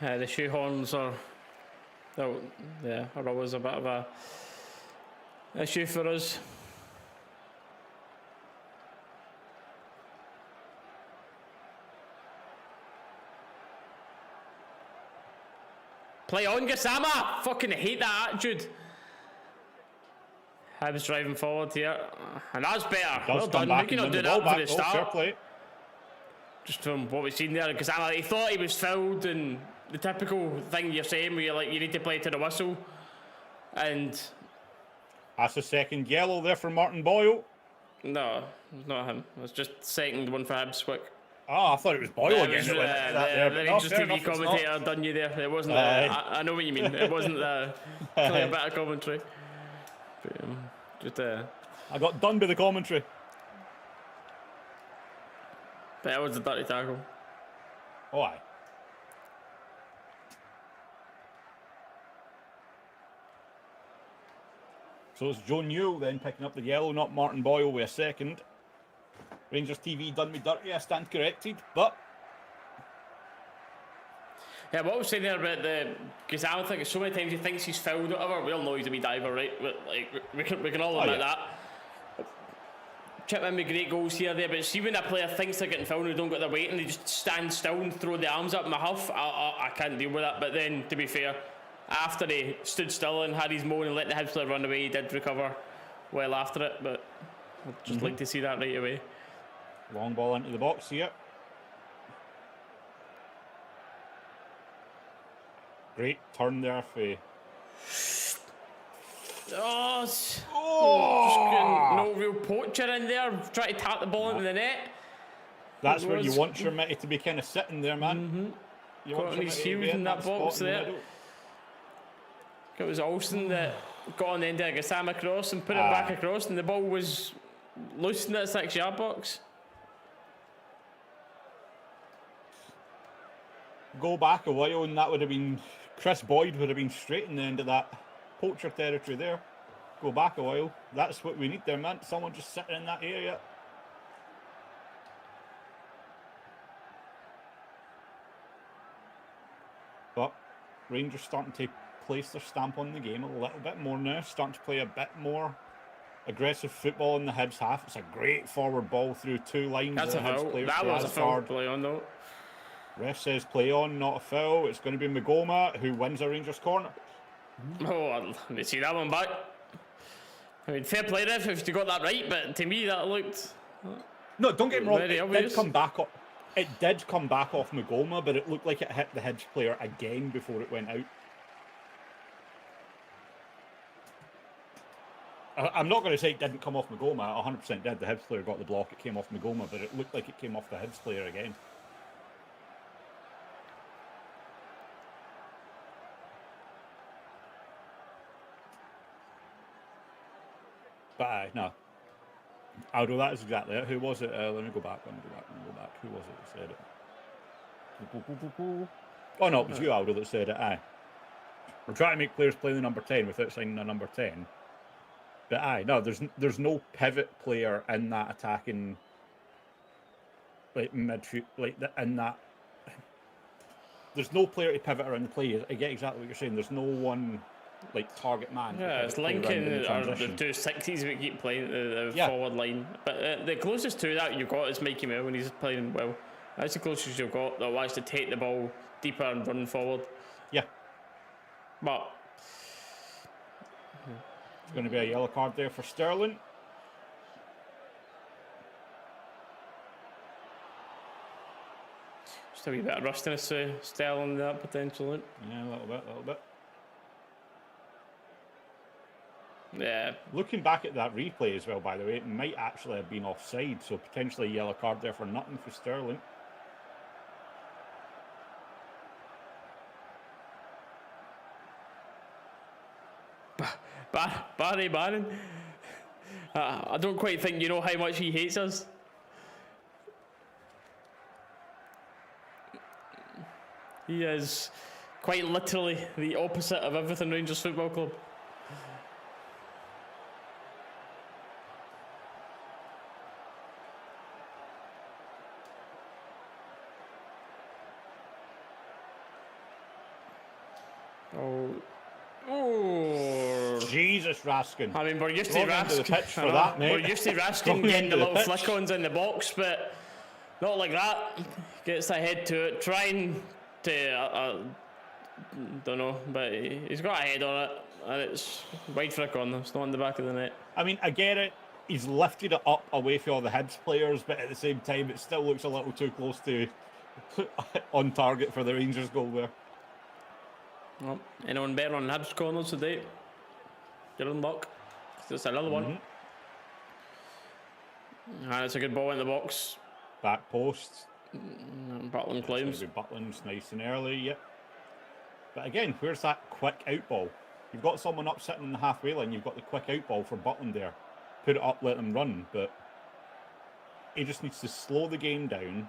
The shoehorns are, always a bit of a issue for us. Play on, Gassama! Fucking hate that attitude. Hibs driving forward here, and that's better. Well done. We cannot do that for the start. Just from what we've seen there, Gassama, he thought he was fouled, and the typical thing you're saying where you're like, you need to play to the whistle. And that's a second yellow there for Martin Boyle. No, not him. It was just second one for Hibs. Quick. Oh, I thought it was Boyle again. The Rangers TV commentator done you there. It wasn't. I know what you mean. It wasn't a clear bit of commentary. But, I got done by the commentary. But it was a dirty tackle. Oh, aye. So it's Joe Newell then picking up the yellow, not Martin Boyle with a second. Rangers TV done me dirty, I stand corrected, but... Yeah, what I was saying there about the... Because I don't think so many times he thinks he's fouled or whatever. We all know he's a wee diver, right? We can all admit that. Chipman with great goals here there, but see when a player thinks they're getting fouled and they don't get their weight and they just stand still and throw the arms up in a huff, I can't deal with that. But then, to be fair, after he stood still and had his moan and let the Hibs player run away, he did recover well after it, but I'd just like to see that right away. Long ball into the box here. Great turn there for... Just no real poacher in there, trying to tap the ball into the net. That's where you want your mitty to be kind of sitting there, man. You want his heels in that box there. It was Olsen that got on the end of a Gassama cross and put it back across, and the ball was loose in that 6-yard box. Go back a while and that would have been... Chris Boyd would have been straight in the end of that poacher territory there. Go back a while. That's what we need there, man. Someone just sitting in that area. But Rangers starting to place their stamp on the game a little bit more now. Starting to play a bit more aggressive football in the Hibs half. It's a great forward ball through two lines. That's a foul. That was a foul play on though. Ref says play on, not a foul. It's going to be Magoma who wins a Rangers corner. Oh, let me see that one back. I mean, fair play, ref, if you got that right, but to me that looked... No, don't get me wrong, it did come back off. It did come back off Magoma, but it looked like it hit the Hibs player again before it went out. I'm not going to say it didn't come off Magoma. 100% did. The Hibs player got the block. It came off Magoma, but it looked like it came off the Hibs player again. But no. Aldo, that is exactly it. Who was it? Let me go back. Who was it that said it? Oh no, it was you, Aldo, that said it. Aye. We're trying to make players play the number 10 without signing a number 10. But aye, no, there's no pivot player in that attacking, like midfield, in that. There's no player to pivot around the play. I get exactly what you're saying. There's no one like target man. Yeah, it's Lincoln or the 2 60s we keep playing the forward line. But the closest to that you've got is Mikey Mill when he's playing well. That's the closest you've got that wants to take the ball deeper and run forward. Yeah. But it's going to be a yellow card there for Sterling. Just a wee bit of rustiness Sterling that potential. Yeah, a little bit. Yeah. Looking back at that replay as well, by the way, it might actually have been offside, so potentially a yellow card there for nothing for Sterling. Barry Barron. I don't quite think you know how much he hates us. He is quite literally the opposite of everything Rangers Football Club. Oh. Jesus, Raskin. I mean, we're used to Raskin. We're used to Raskin getting the little flick-ons in the box, but not like that. Gets the head to it, trying to, don't know, but he's got a head on it, and it's wide for a corner. It's not in the back of the net. I mean, I get it. He's lifted it up away from all the Hibs players, but at the same time, it still looks a little too close to on target for the Rangers goal there. Well, anyone better on Hibs corners today? You're in luck. It's another one. And it's a good ball in the box. Back post. Butland claims. Butland's nice and early, yep. But again, where's that quick out ball? You've got someone up sitting in the halfway line, you've got the quick out ball for Butland there. Put it up, let them run, but he just needs to slow the game down,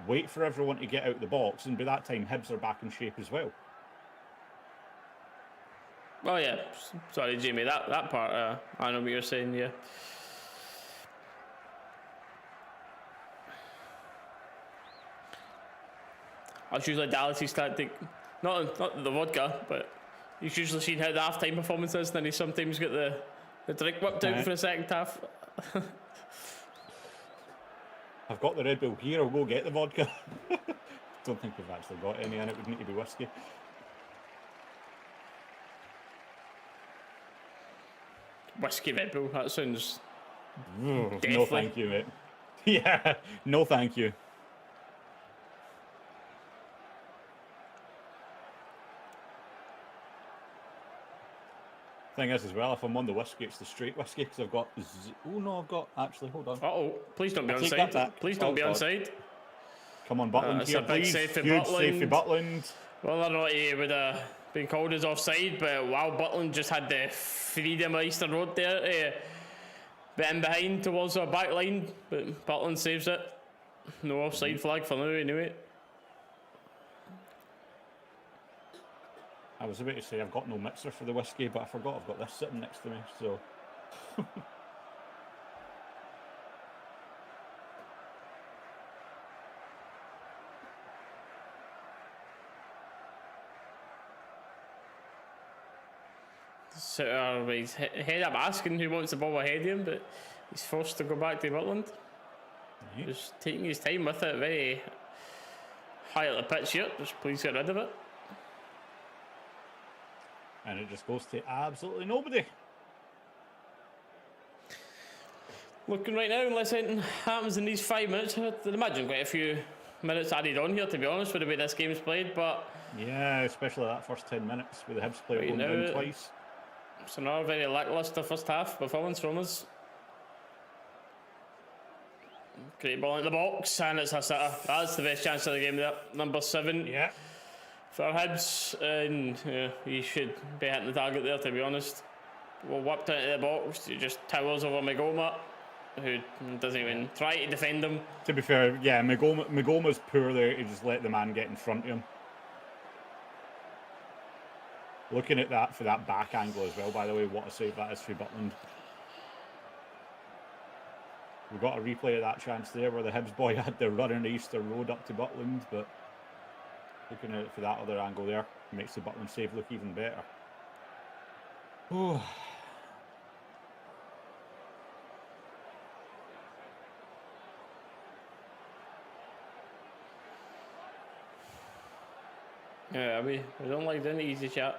wait for everyone to get out the box, and by that time, Hibs are back in shape as well. Oh yeah, sorry Jamie, that part, I know what you're saying, yeah. That's usually Dallas' tactic. Not the vodka, but he's usually seen how the half-time performance is, and then he's sometimes got the drink whipped out for the second half. I've got the Red Bull here, I'll go get the vodka. Don't think we've actually got any in it, would need to be whiskey. Whiskey Red Bull, that sounds deathly. No thank you, mate. Yeah, no thank you. Thing is as well, if I'm on the whiskey, it's the straight whiskey, because I've got oh no, I've got, actually, hold on. Uh-oh, please don't be onside. Please don't be onside. Come on, Butland here, please. Huge save for Butland. Well, I don't know if he would have been called as offside, but wow, Butland just had the freedom of Easter Road there, bit in behind towards our back line, but Butland saves it. No offside flag for now anyway. I was about to say I've got no mixer for the whiskey, but I forgot I've got this sitting next to me, so... So he's head up asking who wants the ball ahead of him, but he's forced to go back to Butland. Just taking his time with it, very high at the pitch here, just please get rid of it. And it just goes to absolutely nobody. Looking right now, unless anything happens in these 5 minutes, I'd imagine quite a few minutes added on here, to be honest, with the way this game's played, but... Yeah, especially that first 10 minutes with the Hibs player going down twice. It's another very lacklustre first half performance from us. Great ball in the box, and it's a sitter. That's the best chance of the game there. Number 7. Yeah. For Hibs, and yeah, he should be hitting the target there, to be honest. Well, whipped into the box, he just towers over Magoma, who doesn't even try to defend him. To be fair, yeah, Magoma's poor there to just let the man get in front of him. Looking at that for that back angle as well, by the way, what a save that is for Butland. We got a replay of that chance there where the Hibs boy had the run in Easter Road up to Butland, but looking at it for that other angle there makes the Butland save look even better. Oh. Yeah, we don't like any easy chat.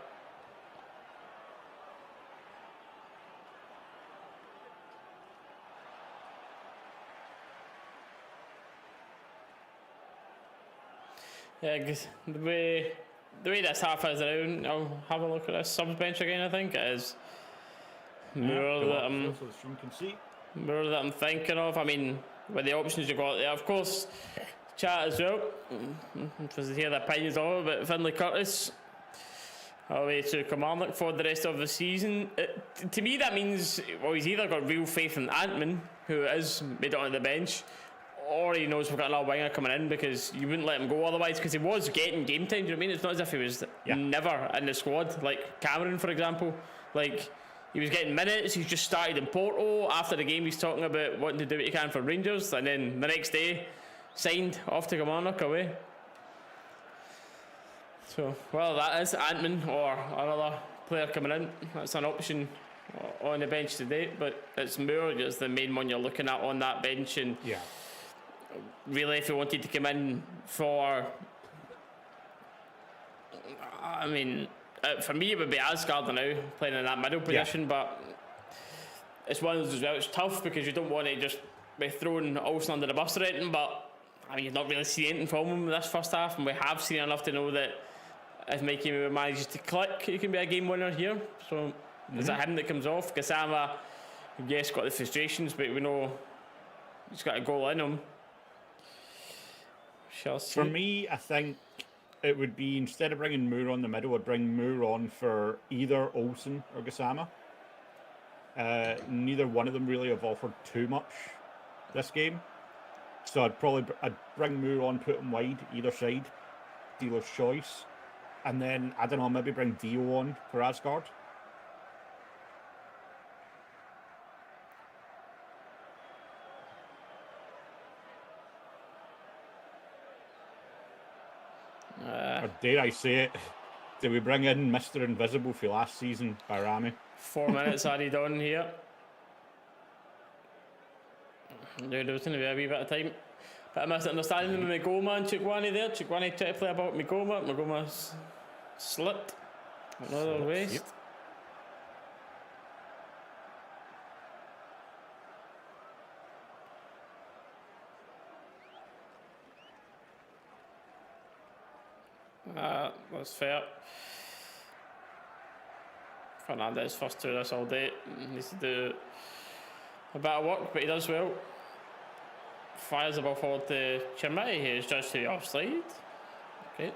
Yeah, cause the way this half is around, I'll have a look at this subs bench again, I think it is. More that so the stream can see. More that I'm thinking of. I mean, with the options you got there, of course, chat as well. Interested to hear the opinions of it, but Finlay Curtis away to Kilmarnock for the rest of the season. To me, that means, well, he's either got real faith in Antman, who is made it onto the bench, or he knows we've got another winger coming in, because you wouldn't let him go otherwise, because he was getting game time. Do you know what I mean? It's not as if he was never in the squad, like Cameron, for example. Like, he was getting minutes. He's just started in Porto. After the game, he's talking about wanting to do what he can for Rangers, and then the next day, signed off to Kilmarnock away. So, well, that is Antman or another player coming in. That's an option on the bench today, but it's Moore is the main one you're looking at on that bench. And really, if you wanted to come in for, I mean, for me, it would be Asgard now, playing in that middle position, but it's one of those as well. It's tough because you don't want to just be throwing Olsen under the bus or anything, but I mean, you've not really seen anything from him this first half, and we have seen enough to know that if Mikey manages to click, he can be a game winner here. So, is it him that comes off? Gassama, yes, got the frustrations, but we know he's got a goal in him. Shall see. For me, I think it would be, instead of bringing Moore on the middle, I'd bring Moore on for either Olsen or Gassama. Neither one of them really have offered too much this game. So I'd bring Moore on, put him wide, either side, dealer's choice. And then, I don't know, maybe bring Dio on for Asgard. Or dare I say it, did we bring in Mr. Invisible for last season by Rami? 4 minutes added on here. There's going to be a wee bit of time. But I misunderstanding with Migoma and Chukwani there. Chukwani tried to play about Migoma. Migoma's slipped. Another waste. Yep. That's fair. Fernandez first to this all day. Needs to do a bit of work, but he does well. Fires the ball forward to Chermati, who is judged to be offside. Okay.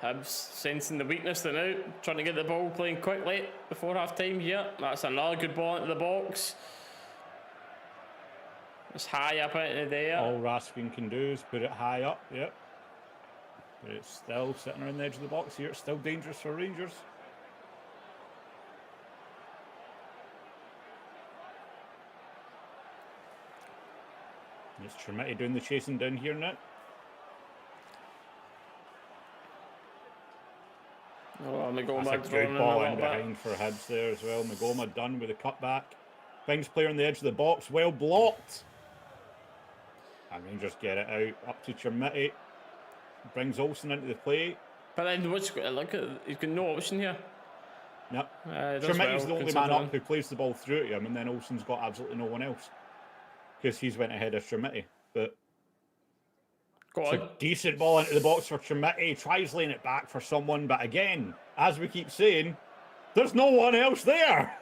Hibs sensing the weakness they're now, trying to get the ball playing quickly before half time here. That's another good ball into the box. It's high up into the air. All Raskin can do is put it high up, yep. But it's still sitting around the edge of the box here. It's still dangerous for Rangers. And it's Chermati doing the chasing down here now. Oh, Migoma That's a good ball in behind for Hibs there as well. Migoma done with a cutback. Finds player on the edge of the box. Well blocked. And Rangers get it out. Up to Chermati. Brings Olsen into the play. But then what's look at, he's got no option here. No. Chermati's the only man up who plays the ball through to him, and then Olsen's got absolutely no one else. Because he's went ahead of Chermati. But it's a decent ball into the box for Chermati. Tries laying it back for someone, but again, as we keep saying, there's no one else there.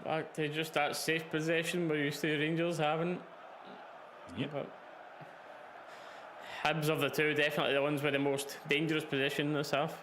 Back to just that safe possession we're used to Rangers having. Yep. But Hibs of the two, definitely the ones with the most dangerous position this half.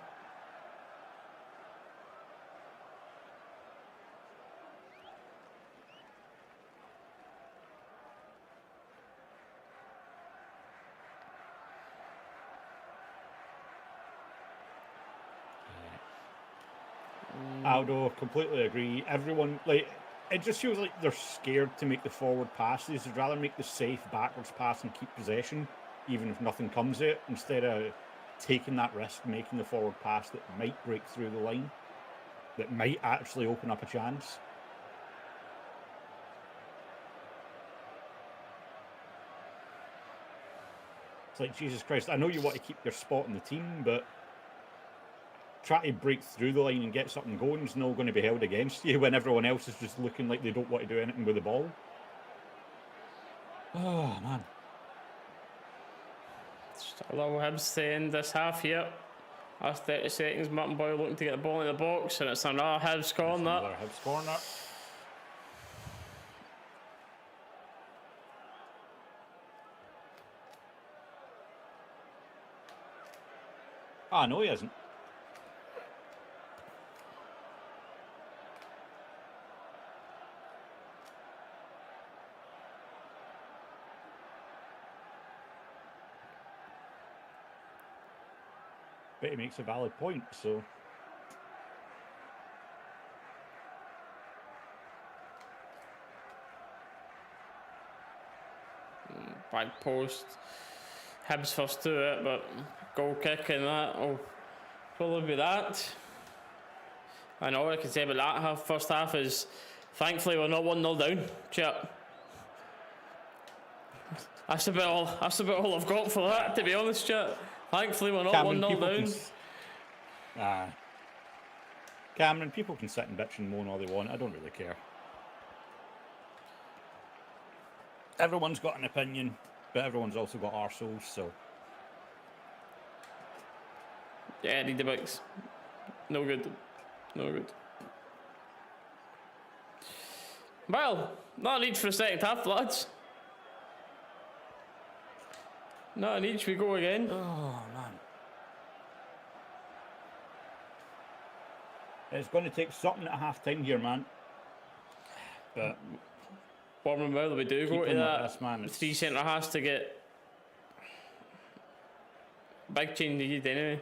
Aldo, completely agree. Everyone, like, it just feels like they're scared to make the forward passes. They'd rather make the safe backwards pass and keep possession, even if nothing comes of it, instead of taking that risk, making the forward pass that might break through the line, that might actually open up a chance. It's like, Jesus Christ, I know you want to keep your spot in the team, but try to break through the line and get something going is not going to be held against you when everyone else is just looking like they don't want to do anything with the ball. Oh, man. Still Hibs to end this half here. Last 30 seconds, Martin Boyle looking to get the ball in the box, and it's another Hibs corner. Another Hibs corner. Ah, no, he isn't. But he makes a valid point, so. Back post. Hibs first to it, but goal kick and that will probably be that. And all I can say about that first half is thankfully we're not 1-0 down. Chat. That's about all I've got for that, to be honest, chat. Thankfully we're not 1-0 down. Cameron, people can sit and bitch and moan all they want. I don't really care. Everyone's got an opinion, but everyone's also got arseholes, so. Yeah, read the books. No good. No good. Well, not a need for a second half, lads. Not an each, we go again. Oh, man. It's going to take something at half time here, man. But. Warming well, we do go to that. This, man, three centre has to get big change needed anyway.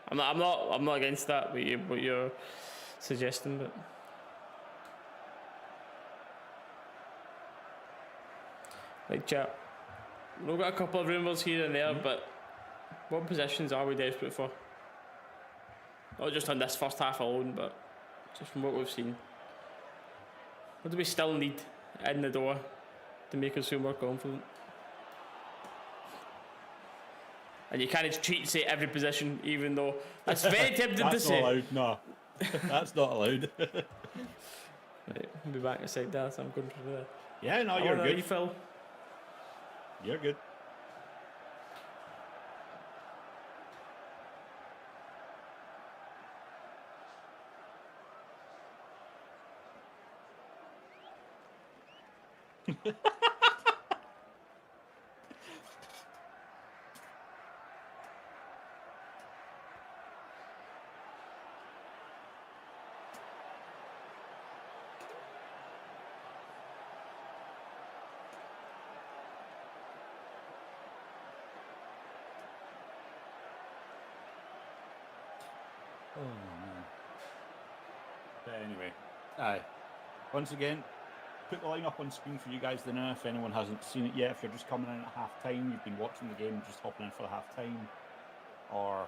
I'm not against that. What you're suggesting, but like chat, we've got a couple of rumours here and there, but what positions are we desperate for? Not just on this first half alone, but just from what we've seen. What do we still need in the door to make us feel more confident? And you can't cheat say every position, even though that's very tempting to say. That's not allowed, no. That's not allowed. Right, I'll be back inside that, so I'm going for the. Yeah, no, you're good. Refill. You're good. Oh, man. But anyway, once again, put the line up on screen for you guys to know if anyone hasn't seen it yet. If you're just coming in at half time, you've been watching the game, just hopping in for the half time, or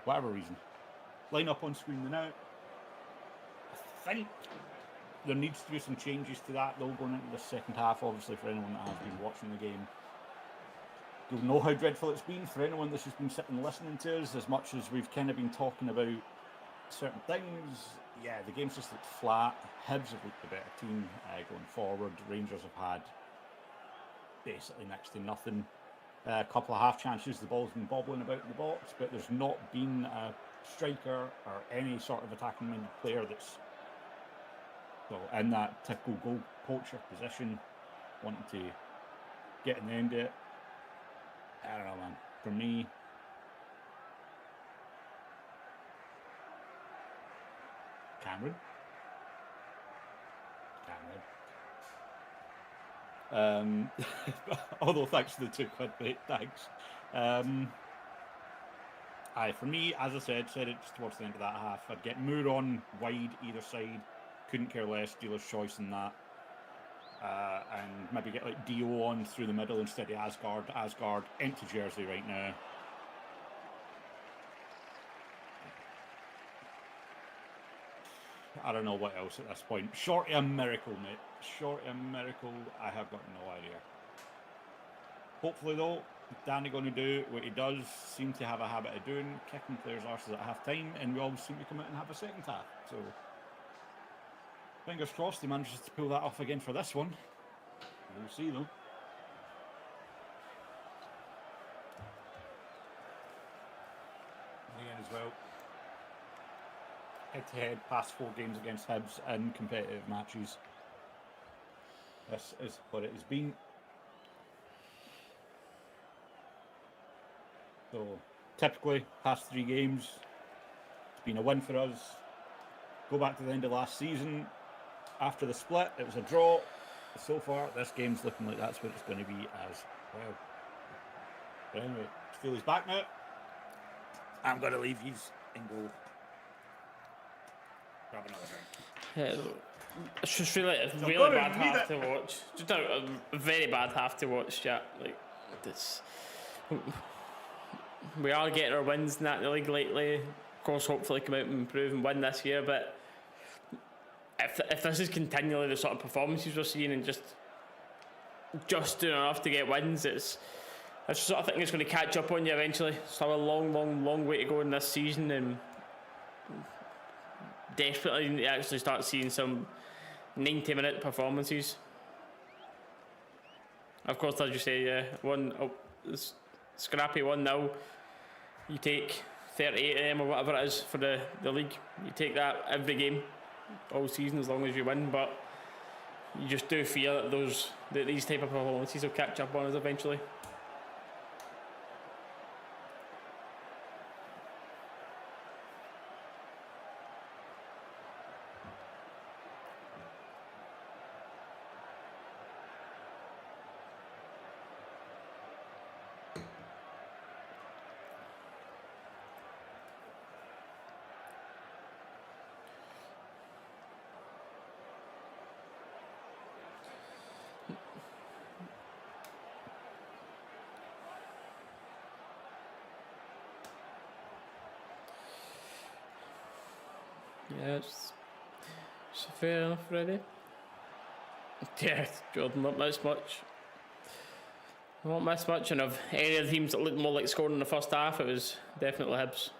whatever reason. Line up on screen now. I think there needs to be some changes to that though going into the second half, obviously, for anyone that has been watching the game. You'll know how dreadful it's been for anyone that's just been sitting and listening to us. As much as we've kind of been talking about certain things, yeah, the game's just looked flat. Hibs have looked the better team going forward. Rangers have had basically next to nothing. A couple of half chances, the ball's been bobbling about in the box, but there's not been a striker or any sort of attacking minded player that's in that typical goal poacher position, wanting to get in the end of it. I don't know, man. For me, Cameron. Although thanks for the £2, mate. Thanks. For me, as I said it just towards the end of that half. I'd get Moore on wide either side. Couldn't care less. Dealer's choice in that. And maybe get like Dio on through the middle instead of Asgard. Asgard, empty jersey right now. I don't know what else at this point. Short of a miracle, mate. Short of a miracle, I have got no idea. Hopefully, though, Danny going to do what he does seem to have a habit of doing, kicking players' arses at half time, and we always seem to come out and have a second half. So, fingers crossed he manages to pull that off again for this one. We'll see, though. Again, as well, head-to-head, past 4 games against Hibs in competitive matches. This is what it has been. So, typically, past 3 games, it's been a win for us. Go back to the end of last season. After the split, it was a draw. So far, this game's looking like that's what it's going to be as well. But anyway, Steely's back now. I'm going to leave these and go grab another drink. It's just really bad half to watch. Just a very bad half to watch, yeah. Like, this. We are getting our wins in the league lately. Of course, hopefully come out and improve and win this year. But if this is continually the sort of performances we're seeing and just doing enough to get wins, it's the sort of thing that's going to catch up on you eventually. Still a long way to go in this season, and desperately need to actually start seeing some 90-minute performances. Of course, as you say, scrappy 1-0. You take 38 of them or whatever it is for the league. You take that every game, all season, as long as you win. But you just do fear that these type of performances will catch up on us eventually. Yeah, it's fair enough, really. Yeah, Jordan, not miss much. Not miss much, and of any of the teams that looked more like scoring in the first half, it was definitely Hibs.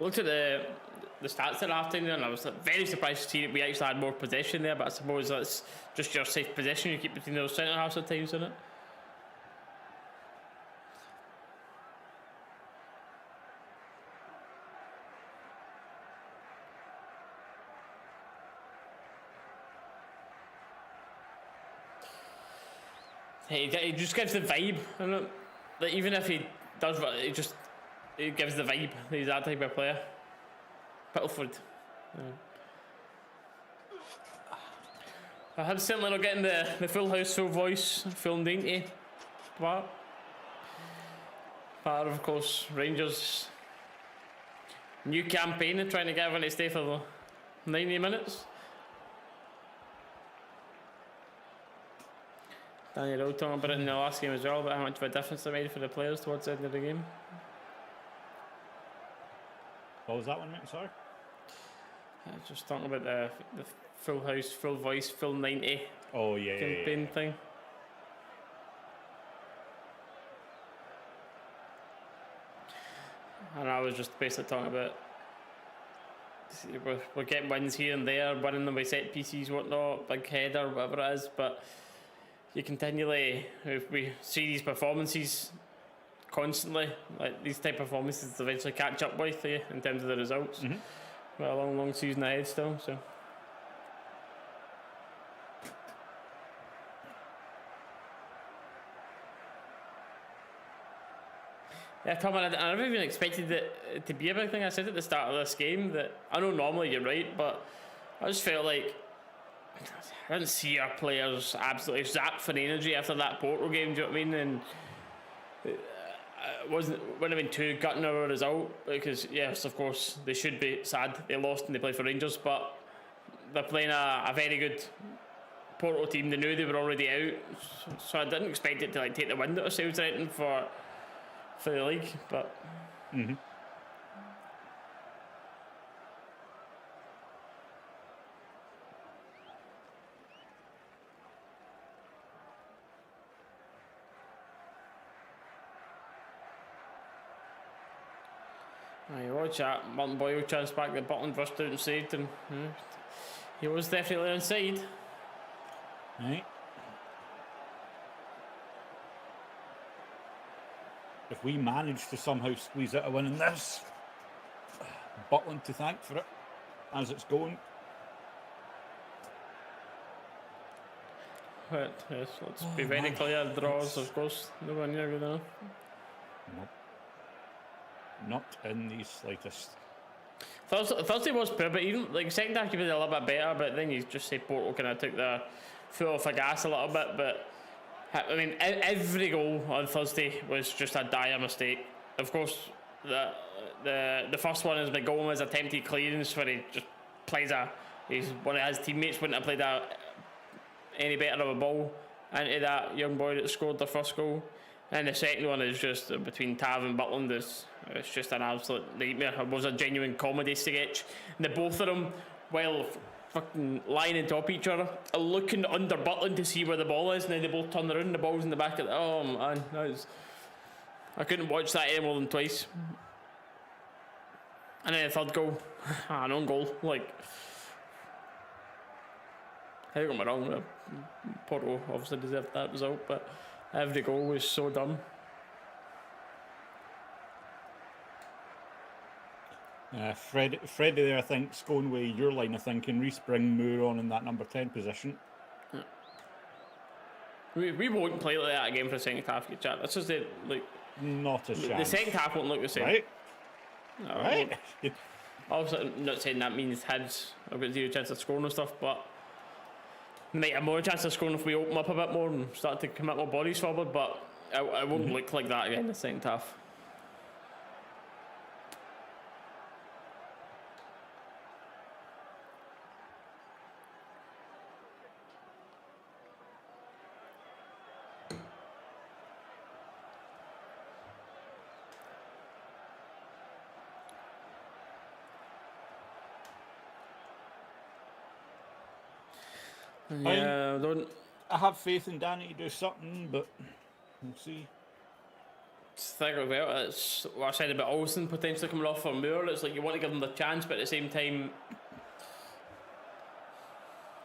Looked at the stats at half time there, and I was very surprised to see that we actually had more possession there, but I suppose that's just your safe position you keep between those centre halves at times, isn't it? He just gives the vibe, isn't it? Like, even if he does, he gives the vibe. He's that type of player. Pittlefoot. I have certainly not getting the full house, full voice, full 90 part. Part of course, Rangers' new campaign of trying to get everyone to stay for the 90 minutes. Daniel talking about it in the last game as well, about how much of a difference they made for the players towards the end of the game. What was that one, mate? Sorry? Just talking about the full house, full voice, full 90 campaign thing. And I was just basically talking about we're getting wins here and there, winning them by set pieces, whatnot, big header, whatever it is, but you continually, if we see these performances constantly, like these type of performances eventually catch up with you in terms of the results. Mm-hmm. We're a long season ahead still, so. Yeah, Tom, I never even expected it to be a big thing. I said at the start of this game that, I know normally you're right, but I just felt like I didn't see our players absolutely zapped for energy after that Porto game, do you know what I mean? And it wouldn't have been too gutting of a result, because yes, of course, they should be sad they lost and they play for Rangers, but they're playing a very good Porto team. They knew they were already out, so I didn't expect it to like take the wind out of sails or anything for the league, but mm-hmm. Aye, watch that. Martin Boyle chance back. The Butland rushed out and saved him. He was definitely onside. Right. If we manage to somehow squeeze out a win in this, Butland to thank for it as it's going. But yes, let's be very clear. Draws, of course, no one near good enough. Nope. Not in the slightest. Thursday was poor, but even like second half you was a little bit better. But then you just say Porto kind of took the foot off the gas a little bit. But I mean, every goal on Thursday was just a dire mistake. Of course, the first one is Gomez's attempted clearance where he just plays one of his teammates wouldn't have played any better of a ball into that young boy that scored the first goal. And the second one is just between Tav and Butland. It's just an absolute nightmare. It was a genuine comedy sketch. And the both of them, while fucking lying on top of each other, are looking under Butland to see where the ball is, and then they both turn around. The ball's in the back of the. Oh man, I couldn't watch that any more than twice. And then the third goal, an own goal. Like, I got me wrong. Porto obviously deserved that result, but every goal was so dumb. Freddie there, I think, going with your line of thinking. Reece bring Moore on in that number 10 position. Yeah. We won't play like that again for the second half, chat. That's just it. Like, not a chance. The second half won't look the same. Right? No, right? Obviously, I'm not saying that means Hibs have got zero chance of scoring and stuff, but might have more chance of scoring if we open up a bit more and start to commit more bodies forward, but it won't look like that again in the second half. Yeah, I have faith in Danny to do something, but we'll see. Think about it. It's what I said about Olsen potentially coming off for Moore. It's like you want to give them the chance, but at the same time,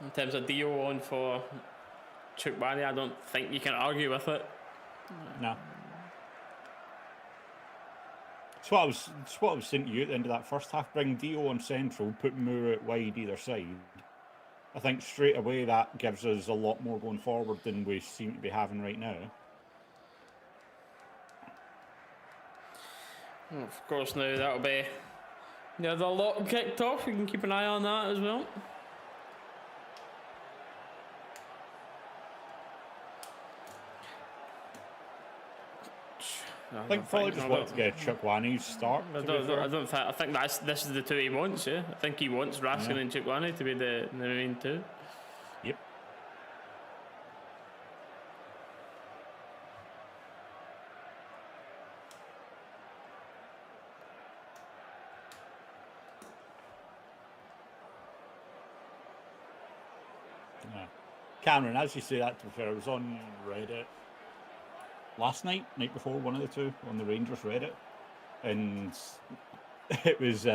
in terms of Dio on for Chukwani, I don't think you can argue with it. No. It's what I was saying to you at the end of that first half. Bring Dio on central, put Moore out wide either side. I think straight away that gives us a lot more going forward than we seem to be having right now. Well, of course, now that'll be the other lot kicked off. We can keep an eye on that as well. I think probably just wanted to get Chukwani's start. I think this is the two he wants. Yeah, I think he wants Raskin and Chukwani to be the main two. Yep. Yeah. Cameron, as you say that, to be fair, I was on Reddit last night before, one of the two, on the Rangers Reddit, and it was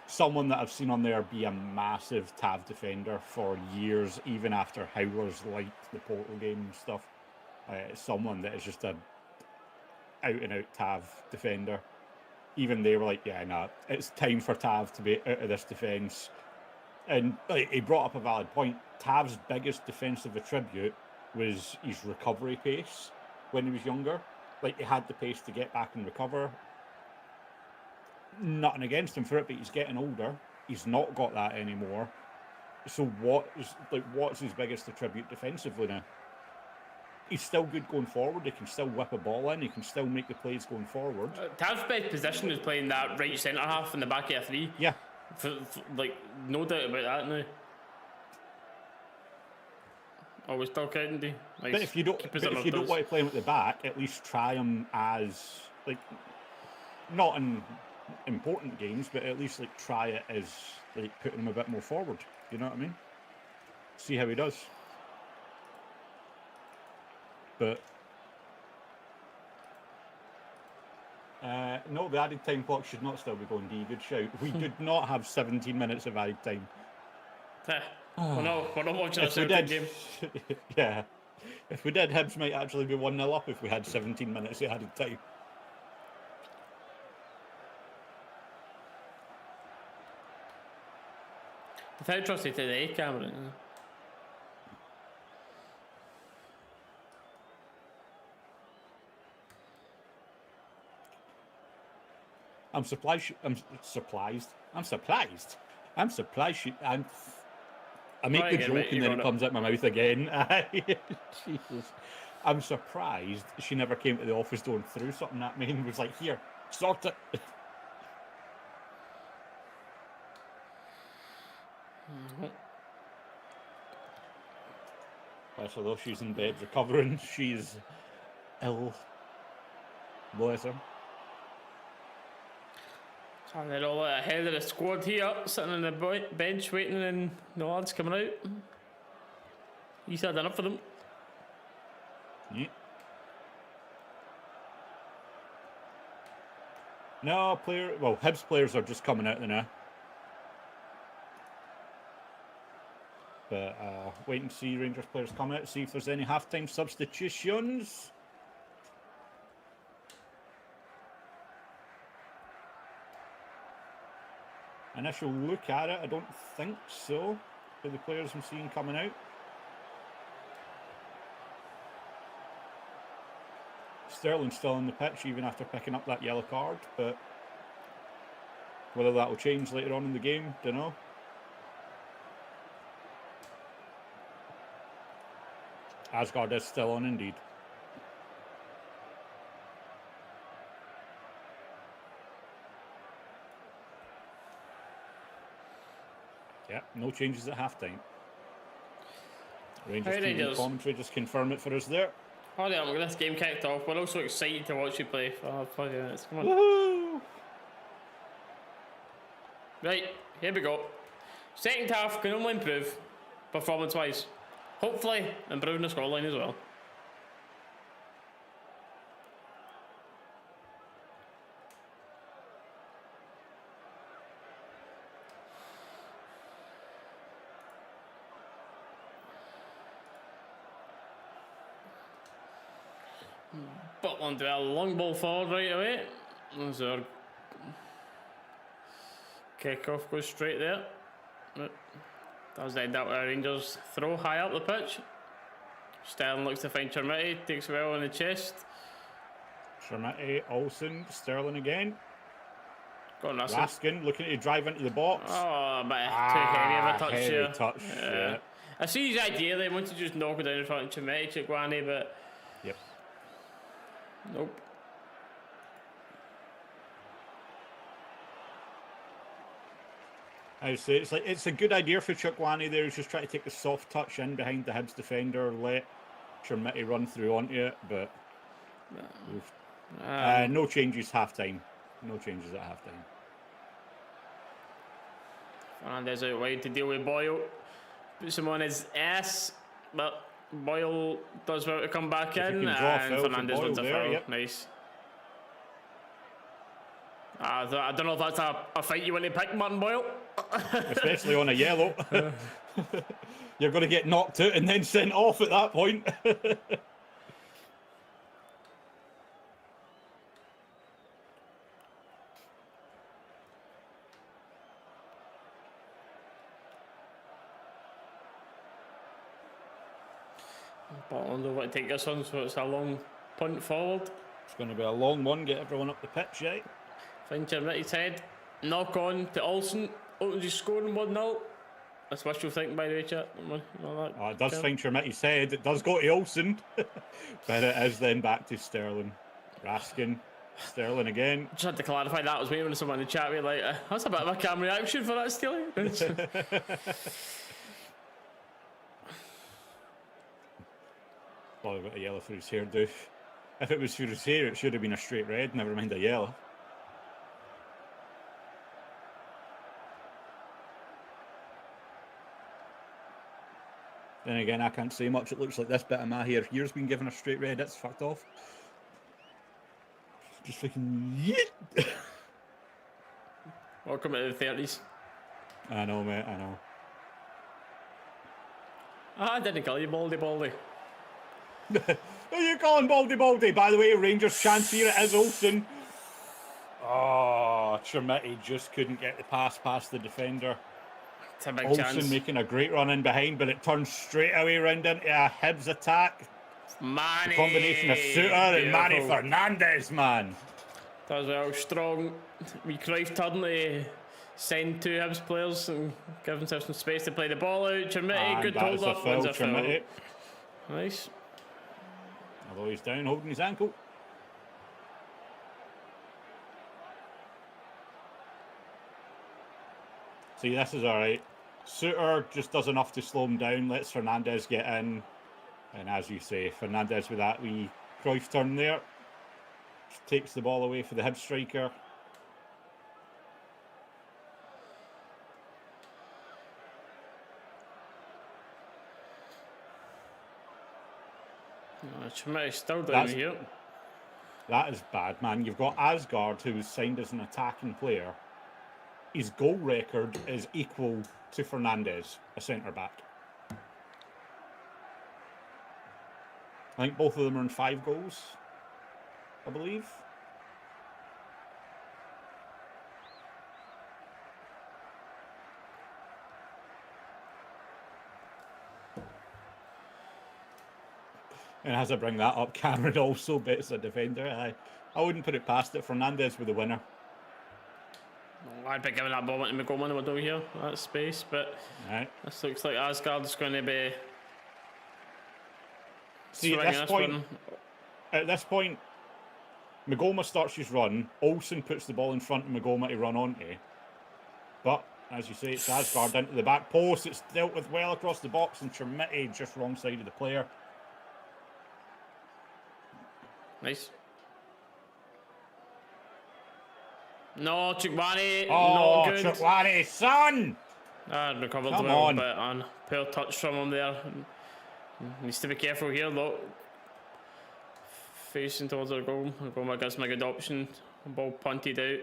someone that I've seen on there be a massive Tav defender for years, even after Howlers liked the Portal game and stuff. Someone that is just a out-and-out Tav defender. Even they were like, yeah, nah, it's time for Tav to be out of this defence. And he brought up a valid point. Tav's biggest defensive attribute was his recovery pace when he was younger. Like, he had the pace to get back and recover. Nothing against him for it, but he's getting older. He's not got that anymore. So what's his biggest attribute defensively now? He's still good going forward. He can still whip a ball in. He can still make the plays going forward. Tav's best position is playing that right centre half in the back of a three. Yeah. Like, no doubt about that now. Always still counting, do you? Like, but if you don't want to play him at the back, at least try him as, like, not in important games, but at least like try it as like putting him a bit more forward. You know what I mean? See how he does. But No, the added time clock should not still be going, D. Good shout. We did not have 17 minutes of added time. We're not watching a If we Celtic did, game. yeah. If we did, Hibs might actually be 1-0 up if we had 17 minutes of added time. Without trusting today, Cameron. I'm surprised. I'm surprised. I make the joke and then it comes out my mouth again. Jesus. I'm surprised she never came to the office door and threw something at me and was like, "Here, sort it." Although she's in bed recovering, she's ill. Bless her. And they're all ahead of the squad here, sitting on the bench waiting, and the lads coming out. He's had enough for them. Yeah. No, Hibs players are just coming out there now. But wait and see Rangers players come out, see if there's any half-time substitutions. Initial look at it, I don't think so. For the players I'm seeing coming out. Sterling's still on the pitch even after picking up that yellow card, but whether that will change later on in the game, don't know. Asgard is still on indeed. Yeah, no changes at half-time. Rangers TV commentary just confirm it for us there. Oh yeah, we're this game kicked off. We're also excited to watch you play for 5 minutes. Come on. Woohoo! Right, here we go. Second half can only improve, performance-wise. Hopefully, improving the scoreline as well. Butland to a long ball forward right away. As our kick-off goes straight there. Does end up with a Rangers throw high up the pitch. Sterling looks to find Chermiti, takes well on the chest. Chermiti, Olsen, Sterling again. Got an Raskin looking to drive into the box. Oh, but too heavy of a touch here. Touch, yeah. I see his idea, they want to just knock it down in front of Chermiti, Chigwani, but... Yep. Nope. I would say it's a good idea for Chigwani there. He's just trying to take the soft touch in behind the Hibs defender, let Chermiti run through onto it, but no changes half-time. No changes at half-time. Fernandez out wide to deal with Boyle. Puts him on his ass, but Boyle does well to come back in, and Fernandez wins a foul. Yep. Nice. I don't know if that's a fight you want to pick, Martin Boyle. Especially on a yellow. You're going to get knocked out and then sent off at that point. Botland will take this one, so it's a long punt forward. It's going to be a long one, get everyone up the pitch, right? Find Chermiti's head, knock on to Olsen. Olsen's just scoring 1-0. That's wishful thinking, by the way, chat. It does find Chermiti's head. It does go to Olsen. But it is then back to Sterling. Raskin. Sterling again. Just had to clarify that. I was waiting for someone in the chat. Like, that's a bit of a camera reaction for that, Steely. Well, got a yellow for his hair, dude. If it was for his hair, it should have been a straight red, never mind a yellow. Then again, I can't say much. It looks like this bit of my hair's been given a straight red. It's fucked off. Just fucking yeet. Welcome to the 30s. I know, mate, I know. I didn't call you Baldy Baldy. Who are you calling Baldy Baldy? By the way, Rangers chance here, it is Olsen. Oh, Tremiti just couldn't get the pass past the defender. It's a big Olsen chance. making a great run in behind, but it turns straight away round into a Hibs attack. Manny! The combination of Suter and Manny Beautiful. Fernandez, man. Does well, strong. We Cruyff turn to send two Hibs players and give himself some space to play the ball out. Tremiti, And good that hold is a up. foul, Wins a foul. Tremiti. Nice. Although he's down holding his ankle. See, this is alright. Suter just does enough to slow him down, lets Fernandez get in. And as you say, Fernandez with that wee Cruyff turn there. Just takes the ball away for the Hibs striker. Tremiti still down That's- here. That is bad, man. You've got Asgard, who's signed as an attacking player. His goal record is equal to Fernandez, a centre-back. I think both of them are in 5 goals, I believe. And as I bring that up, Cameron also bets a defender. I wouldn't put it past it. Fernandez with the winner. I'd be giving that ball into McGowan would do here, that space, but Right. this looks like Asgard's going to be See, swinging this one. at this point, Magoma starts his run. Olsen puts the ball in front of Magoma to run onto. But, as you say, it's Asgard into the back post. It's dealt with well across the box, and Tremiti just wrong side of the player. Nice. No, Chukwani, Oh, not good. Chukwani, son! Recovered Come well, on. but on poor touch from him there. Needs to be careful here, though. Facing towards our goal. Goma gives him a good option. Ball punted out.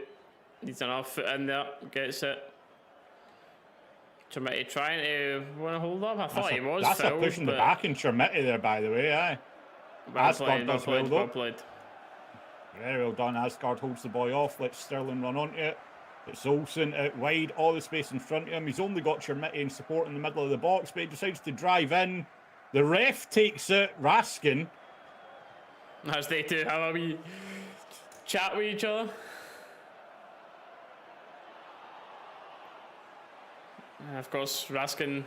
Needs enough foot in there. Gets it. Tremiti trying to want to hold up. I thought he was That's a fouled, push in the but back in Tremiti there, by the way, aye. Asgard does well, though. well played. Very well done. Asgard holds the boy off, lets Sterling run onto it. It's Olsen out wide, all the space in front of him. He's only got Tremiti in support in the middle of the box, but he decides to drive in. The ref takes it. Raskin. As they two have a wee chat with each other. Of course, Raskin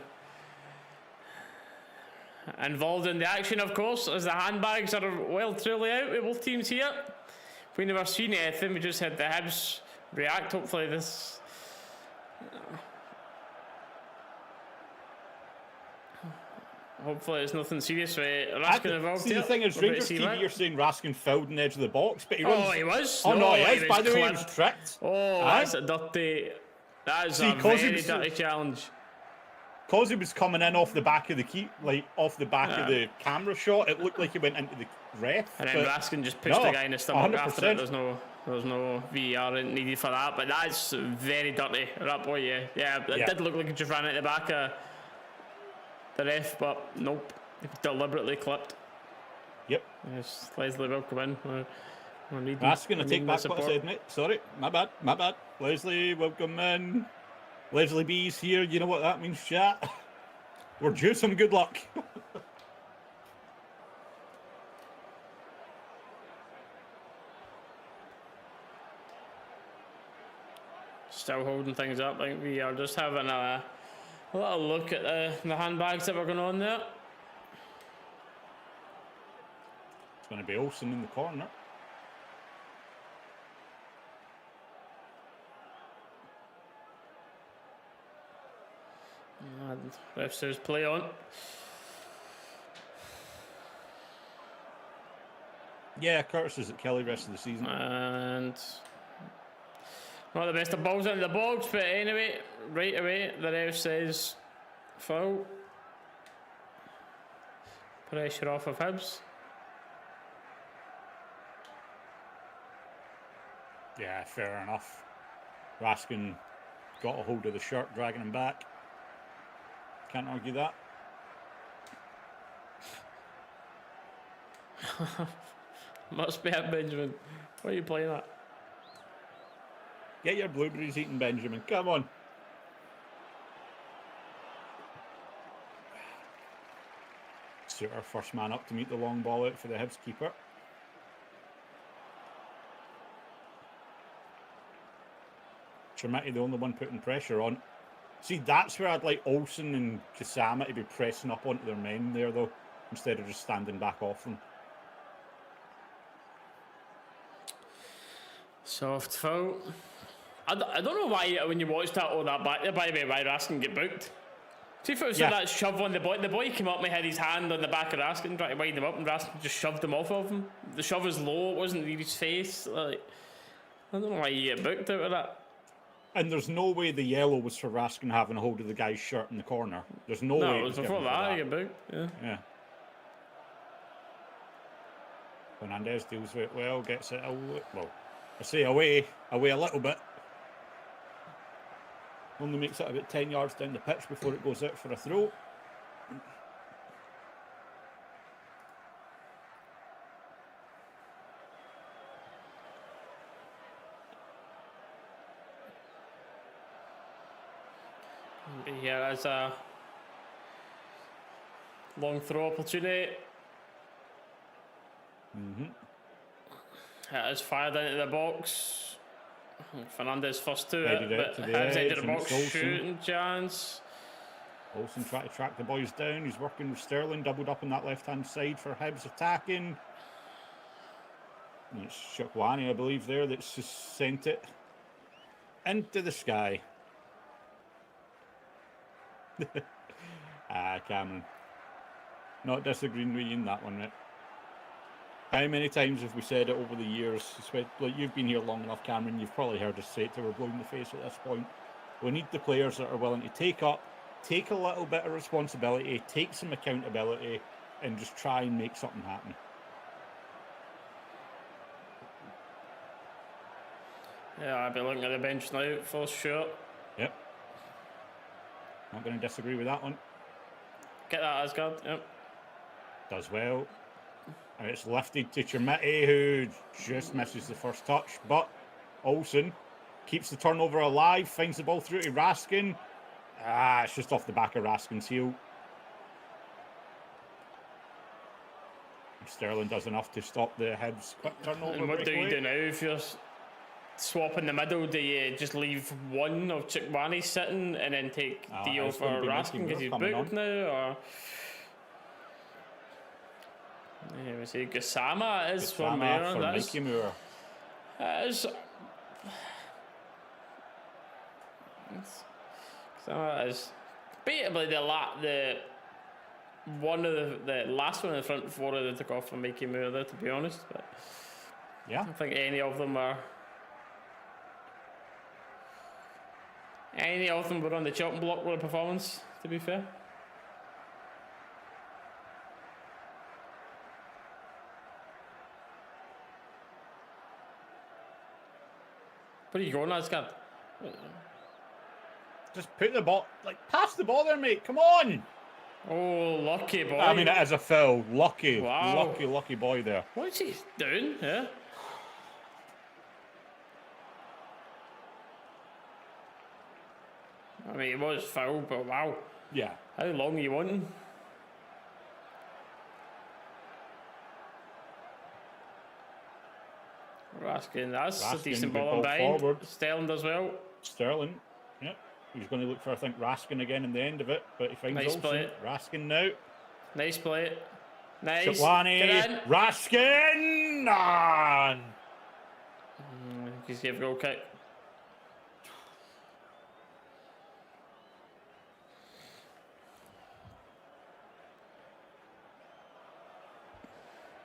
involved in the action, of course, as the handbags are well truly out with both teams here. We never seen anything, we just had the Hibs react. Hopefully this hopefully it's nothing serious with Raskin involved See, here. the thing is, We're about Rangers to see TV that. are saying Raskin fouled in the edge of the box, but he runs... Oh, he was? Oh, no, he he is. was By the way, he clipped. was tricked. Oh, Aye. that's a dirty... That is See, a 'cause he very was- dirty challenge. Because he was coming in off the back of the off the back of Yeah. the camera shot, it looked like he went into the ref. And then but Raskin just pushed no, the guy in the stomach after it. 100%. There's no VAR needed for that, but that's very dirty. That boy, yeah, it Yeah. did look like he just ran at the back of the ref, but nope, deliberately clipped. Yep. Yes, Leslie, welcome in. We're needing, Raskin, I take the back what I support. said, mate. Sorry, my bad. Leslie, welcome in. Leslie B's here. You know what that means, chat? We're due some good luck. Still holding things up. I think we are just having a little look at the handbags that were going on there. It's going to be Olsen in the corner. And ref says play on. Yeah, Curtis is at Kelly rest of the season. And not the best of balls into the box, but anyway, right away, the ref says foul. Pressure off of Hibs. Yeah, fair enough. Raskin got a hold of the shirt, dragging him back. Can't argue that. Must be at Benjamin. What are you playing at? Get your blueberries eaten, Benjamin. Come on. Suter, first man up to meet the long ball out for the Hibs keeper. Chermiti, the only one putting pressure on. See, that's where I'd like Olsen and Kasama to be pressing up onto their men there, though, instead of just standing back off them. Soft foul. I don't know why, when you watched that all that back there, by the way, why Raskin get booked. See if it was that shove on the boy came up and he had his hand on the back of Raskin, tried to wind him up, and Raskin just shoved him off of him. The shove was low, it wasn't near his face. Like, I don't know why you get booked out of that. And there's no way the yellow was for Raskin having a hold of the guy's shirt in the corner. There's no way it was before that, you get booked. Yeah. Fernandez deals with it well, gets it away. Well, I say away a little bit. Only makes it about 10 yards down the pitch before it goes out for a throw. Here as a long throw opportunity. It is fired into the box. Fernandez first to it, but Hibs into the box shooting chance. Olsen trying to track the boys down. He's working with Sterling, doubled up on that left-hand side for Hibs attacking. And it's Shakwani, I believe, there that's just sent it into the sky. Cameron. Not disagreeing with you in that one, mate. How many times have we said it over the years? Like, you've been here long enough, Cameron. You've probably heard us say it till we're blue in the face at this point. We need the players that are willing to take a little bit of responsibility, take some accountability, and just try and make something happen. Yeah, I've been looking at the bench now for sure. Yep. Not going to disagree with that one. Get that, Asgard. Yep. Does well. And it's lifted to Chermiti, who just misses the first touch. But Olsen keeps the turnover alive, finds the ball through to Raskin. It's just off the back of Raskin's heel. Sterling does enough to stop the Hibs quick turnover. And what do you do now if you're swapping the middle? Do you just leave one of Chikwani sitting and then take Dio for Raskin because he's booked now? Or yeah, we say Gasama is for Moore. For Mikey Moore. Gasama is debatably the one of the last one in the front four that they took off from Mikey Moore there, to be honest. But yeah, I don't think any of them were on the chopping block with a performance, to be fair. Where are you going, Asgard? Just put the ball, pass the ball there, mate. Come on. Oh, lucky boy. I mean, it is a foul. Lucky boy there. What's he doing? Yeah. I mean, it was foul, but wow. Yeah. How long are you wanting? That's a decent ball on behind. Forward. Sterling does well. Sterling, yep. He's going to look for, I think, Raskin again in the end of it, but he finds nice Olsen. Play. Raskin now. Nice play. Nice. Shakwani. Raskin! On! He's gave a goal kick.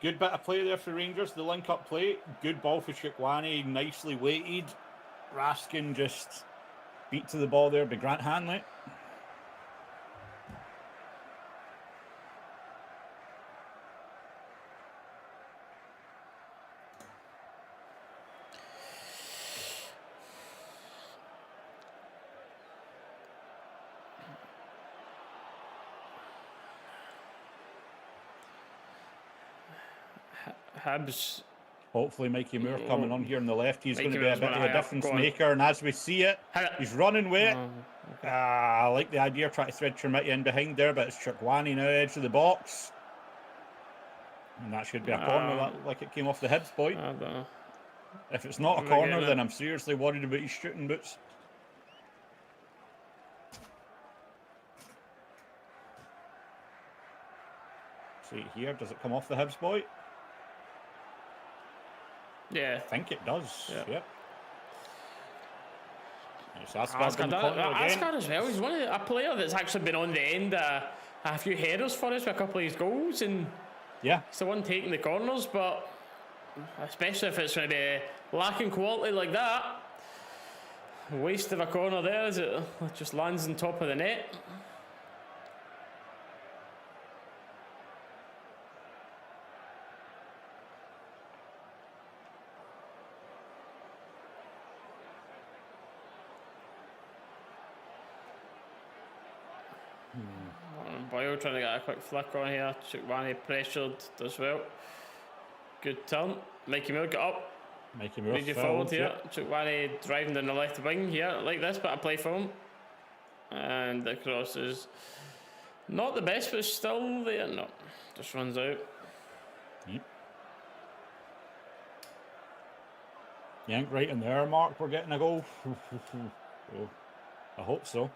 Good bit of play there for Rangers, the link-up play. Good ball for Shakwani, nicely weighted. Raskin just beat to the ball there by Grant Hanley. Hibs. Hopefully Mikey Moore coming on here on the left. He's going to be a Moore's bit of gonna a high up. difference Go on. maker. And as we see it, Hit it. he's running with it. Oh, I like the idea of trying to thread Trimiti in behind there, but it's Chukwani now, edge of the box. And that should be a corner, like it came off the Hibs boy. I don't know. If it's not a I'm corner, getting then it. I'm seriously worried about his shooting boots. See here, does it come off the Hibs boy? Yeah. I think it does. Yeah. Yep. It's Asgard in the corner again. Asgard as well. He's a player that's actually been on the end a few headers for us with a couple of his goals, and Yeah. he's the one taking the corners. But especially if it's going to be lacking quality like that, waste of a corner there as it just lands on top of the net. Boyle trying to get a quick flick on here. Chukwani pressured as well. Good turn. Mikey Moore got up. Mikey Moore Lead you forward here. Chukwani driving down the left wing here. Like this, but I play for him. And the cross is not the best, but still there. No, just runs out. Yep. Yank right in there, Mark. We're getting a goal. Oh, I hope so.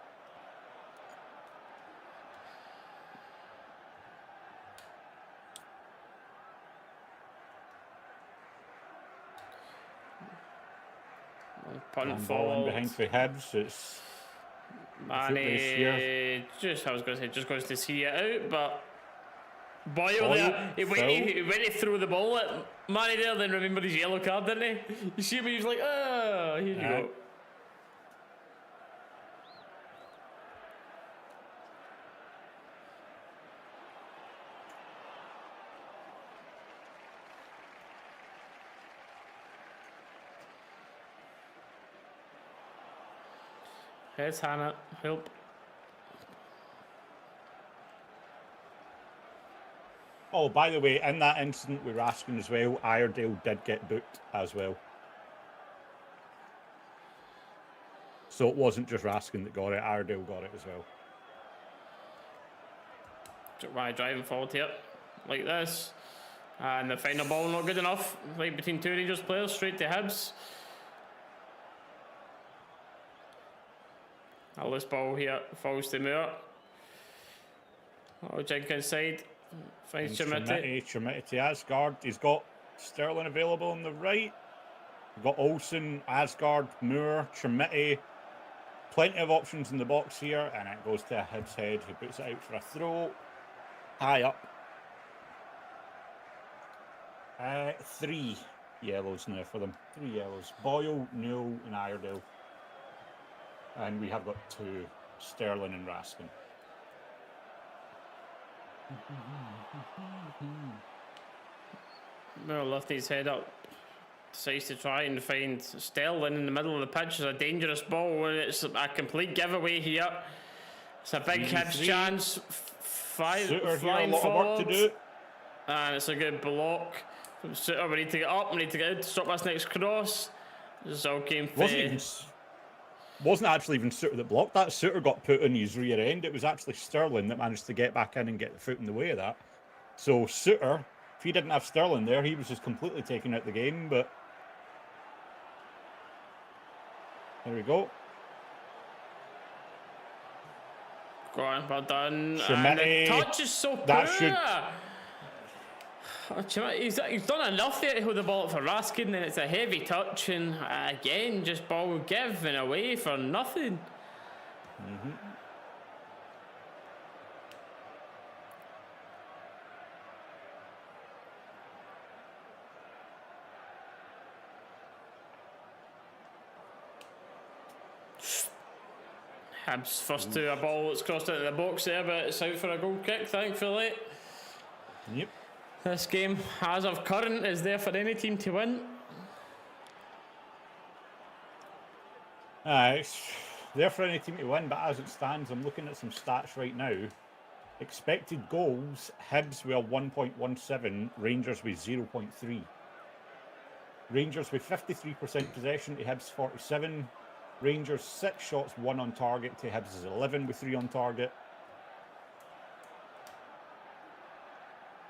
Punt And ball in forward. behind for Hibs. It's And here. just, I was going to say, just goes to see it out, but Boyle Boyle, there, he went to throw the ball at Manny there, then remembered his yellow card, didn't he? You see him, he was like, oh, here you go. Here's Hannah, help. Oh, by the way, in that incident with Raskin as well, Iredale did get booked as well. So it wasn't just Raskin that got it, Iredale got it as well. Right, driving forward here, like this. And the final ball not good enough. Right between two Rangers players, straight to Hibs. A loose ball here, falls to Moore. Oh, Jenkins side. Finds Trimiti. Trimiti to Asgard. He's got Sterling available on the right. We've got Olsen, Asgard, Moore, Trimiti. Plenty of options in the box here, and it goes to a Hibs head who puts it out for a throw. High up. 3 yellows now for them. 3 yellows. Boyle, Newell, and Iredale. And we have got 2, Sterling and Raskin. Moore lifted his head up. Decides to try and find Sterling in the middle of the pitch. It's a dangerous ball, and it's a complete giveaway here. It's a big Hibs chance. Suter here, a lot forward. of work to do. And it's a good block from Suter. We need to get up, we need to get out to stop this next cross. This all came Wasn't actually even Suter that blocked that. Suter got put in his rear end. It was actually Sterling that managed to get back in and get the foot in the way of that. So Suter, if he didn't have Sterling there, he was just completely taking out the game. But there we go. Go on, well done. Trimiti, and the touch is so poor. He's done enough there to hold the ball up for Raskin, and it's a heavy touch, and again, just ball given away for nothing. Hibs first to a ball that's crossed out of the box there, but it's out for a goal kick, thankfully. Yep. This game, as of current, is there for any team to win. It's there for any team to win, but as it stands, I'm looking at some stats right now. Expected goals, Hibs with a 1.17, Rangers with 0.3. Rangers with 53% possession to Hibs 47. Rangers 6 shots, 1 on target to Hibs 11 with 3 on target.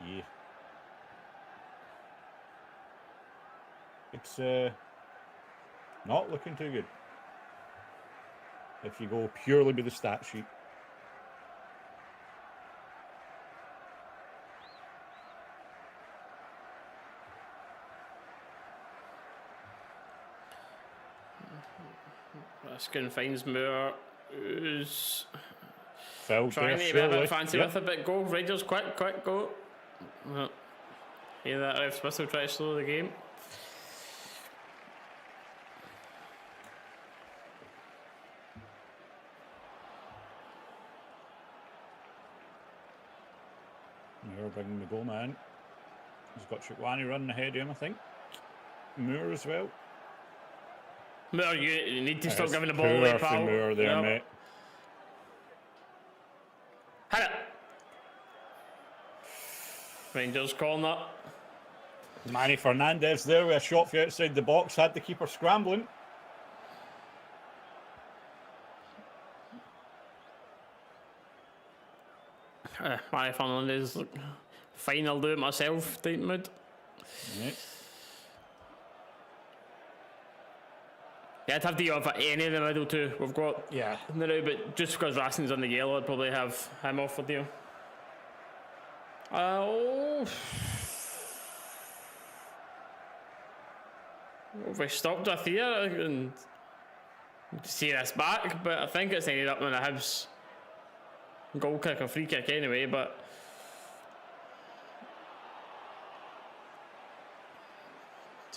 Yeah. It's not looking too good if you go purely with the stat sheet. Raskin finds Moore, who's Fouled trying there, to be a surely. bit fancy Yep. with it, but go. Rangers, quick, go. Well, yeah, that ref's whistle try to slow the game. Moore bringing the goal man. He's got Chukwani running ahead of him, I think. Moore as well. Moore, you need to stop It's giving the ball poor away, from pal. Moore there, Yep. mate. Hit it. Rangers corner. Manny Fernandez there with a shot from outside the box, had the keeper scrambling. Manny Fernandez, look, fine, I'll do it myself, type mood. Right. Yeah, I'd have to go for any in the middle too. We've got Yeah. in the now, but just because Raskin's on the yellow, I'd probably have him off for deal. Oh. We stopped with here and see this back, but I think it's ended up in a Hibs goal kick or free kick anyway, but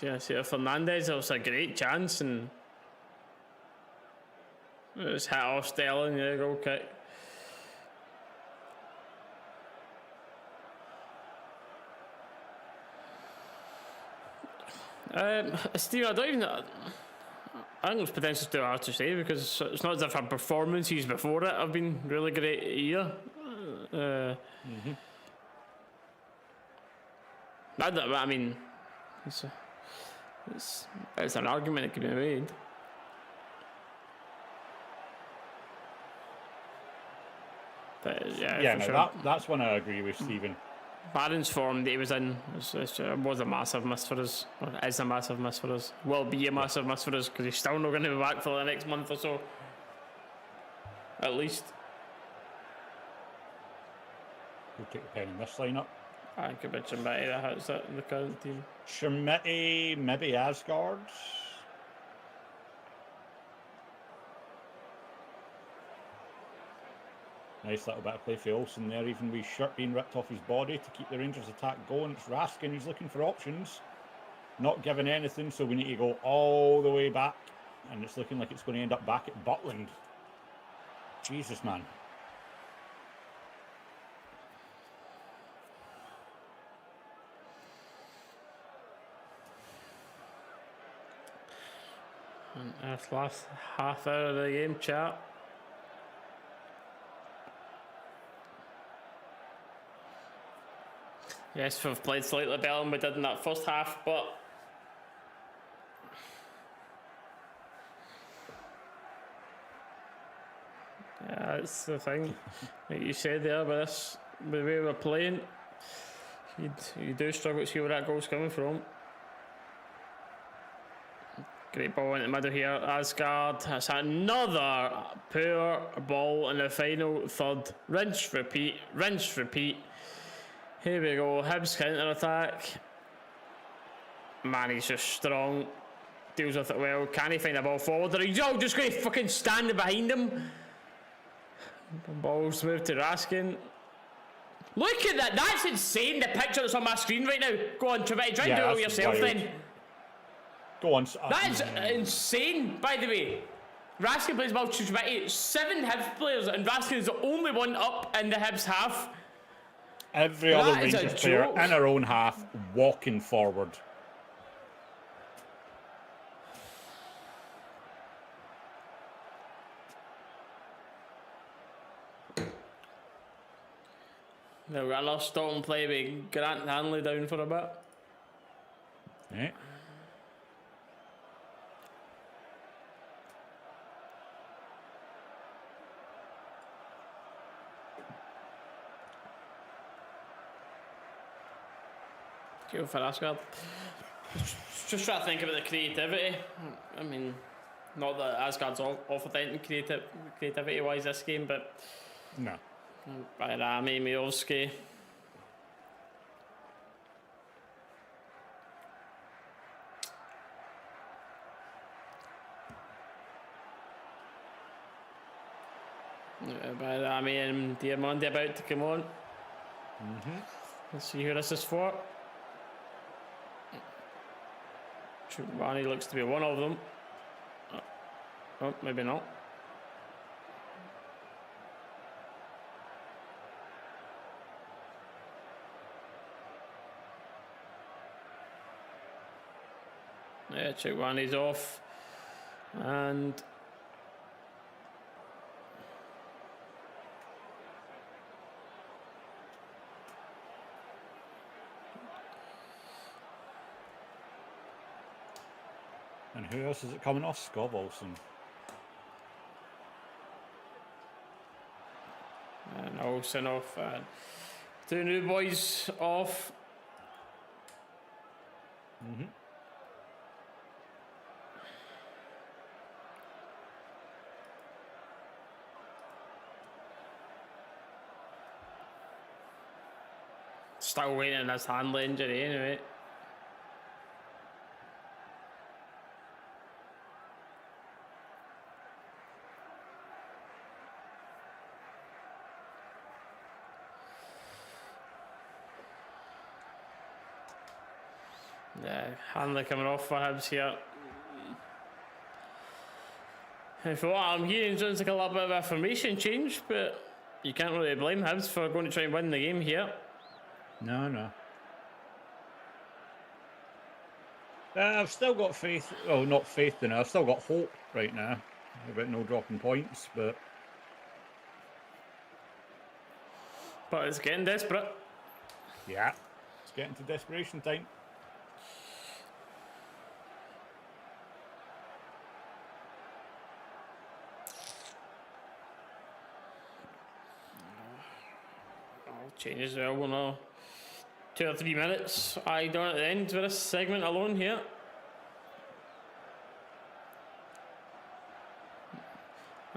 yeah, see Fernandez, it was a great chance and it was hit off Sterling, yeah, goal kick. Steve, I don't even. I think it's potentially too hard to say because it's not as if our performances before it have been really great either. I mean, it's an argument that can be made. But Yeah, for no, sure. that's one I agree with Stephen. Barron's form that he was in was a massive miss for us. Or is a massive miss for us. Will be a massive miss for us because he's still not going to be back for the next month or so. At least. We'll take the pen in this lineup. I think a bit Chimbetti that hits it in the current team. Shermiti, maybe Asgard. Nice little bit of play for Olsen there, even with his shirt being ripped off his body to keep the Rangers attack going. It's Raskin, he's looking for options. Not giving anything, so we need to go all the way back. And it's looking like it's going to end up back at Butland. Jesus, man. And that's last half hour of the game, chat. Yes, we've played slightly better than we did in that first half, but yeah, that's the thing. Like you said there, with this, the way we're playing, you do struggle to see where that goal's coming from. Great ball in the middle here. Asgard has another poor ball in the final third. Rinse, repeat, rinse, repeat. Here we go. Hibs counter attack. Man, he's just strong. Deals with it well. Can he find a ball forward? Or he's all just going to fucking stand behind him. Ball's moved to Raskin. Look at that. That's insane. The picture that's on my screen right now. Go on, Trevette. Try and do it all yourself wild. then. Go on. That's insane, by the way. Raskin plays ball to Trevette. 7 Hibs players, and Raskin is the only one up in the Hibs half. Every other That is a Rangers player joke. in our own half walking forward. Now we've got another stop and play with Grant Hanley down for a bit. Yeah. Go for Asgard. Just try to think about the creativity. I mean, not that Asgard's awful thinking creativity wise this game, but No. by Rami, Miovski. By Rami and Diamandi about to come on. Let's see who this is for. Rani looks to be one of them. Oh, maybe not. Yeah, Chukwani's off. And who else is it coming off? Scott Wilson. And Olsen off. Two new boys off. Still waiting on his handle injury anyway. Yeah, Hanley coming off for Hibs here. And for what I'm hearing, it sounds like a little bit of a formation change, but you can't really blame Hibs for going to try and win the game here. No. I've still got faith. Well, not faith in it. I've still got hope right now about no dropping points, but it's getting desperate. yeah, it's getting to desperation time. Changes well, we'll know 2 or 3 minutes. I done at the end with this segment alone here.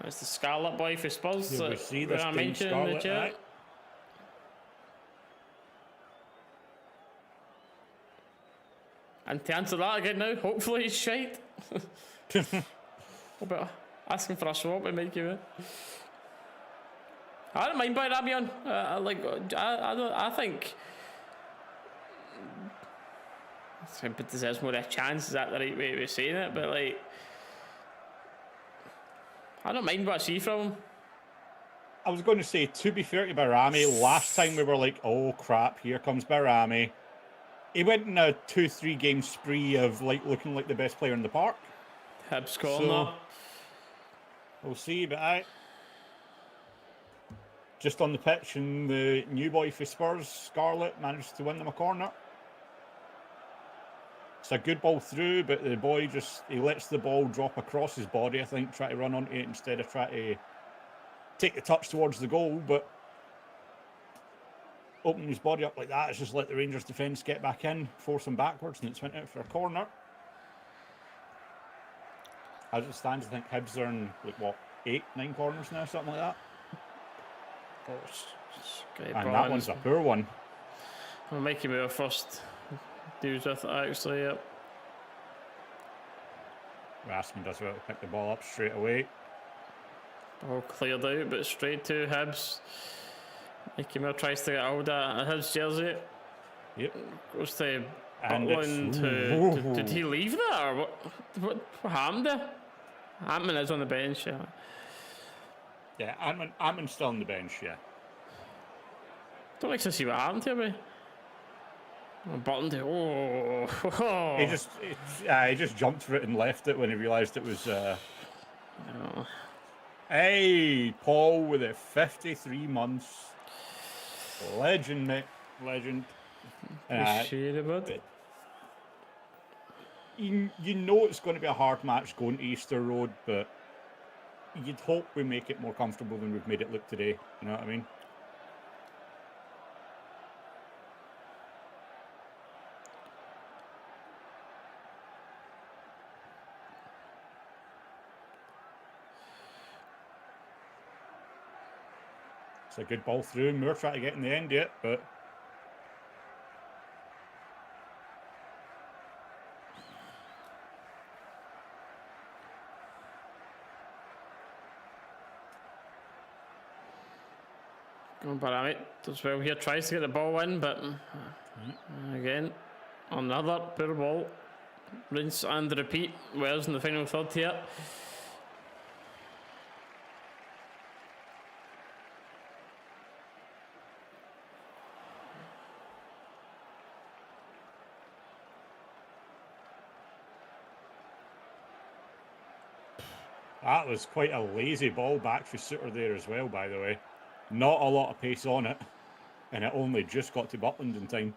That's the Scarlet boy for Spurs Yeah, we that see this I Dane mentioned in the Scarlet, chat. right? And to answer that again now, hopefully he's shite. What about asking for a swap and make you win? I don't mind by Ramion. I think. But deserves more of a chance. Is that the right way of saying it? But like, I don't mind what I see from him. I was going to say, to be fair to Barami, last time we were like, oh crap, here comes Barami. He went in a 2-3 game spree of like looking like the best player in the park. Hibs corner. We'll see, but just on the pitch, and the new boy for Spurs, Scarlett, managed to win them a corner. It's a good ball through, but the boy he lets the ball drop across his body, I think, try to run onto it instead of trying to take the touch towards the goal, but opening his body up like that, it's just let the Rangers defence get back in, force him backwards, and it's went out for a corner. As it stands, I think Hibs are in, like, what, 8-9 corners now, something like that. And that one's a poor one. We'll make him our first dudes with it, actually, yep. Raskin does well to pick the ball up straight away. All cleared out, but straight to Hibs. Mickey Moore tries to get hold of Hibs jersey. Yep. Goes to And Butland. Did he leave that, or what happened there? Antman is on the bench, yeah. Yeah, Antman's still on the bench, yeah. Don't like to see what happened here, mate. Button to He just jumped for it and left it when he realised it was. Oh. Hey, Paul with it, 53 months. Legend, mate. Legend. Appreciate it, bud. You know it's going to be a hard match going to Easter Road, but you'd hope we make it more comfortable than we've made it look today. You know what I mean? It's a good ball through. Moore trying to get in the end yet, but Going Baramit as well here, tries to get the ball in, but again, another poor ball. Rinse and repeat. Wales in the final third here. that was quite a lazy ball back for Suter there as well, by the way. Not a lot of pace on it, and it only just got to Butland in time.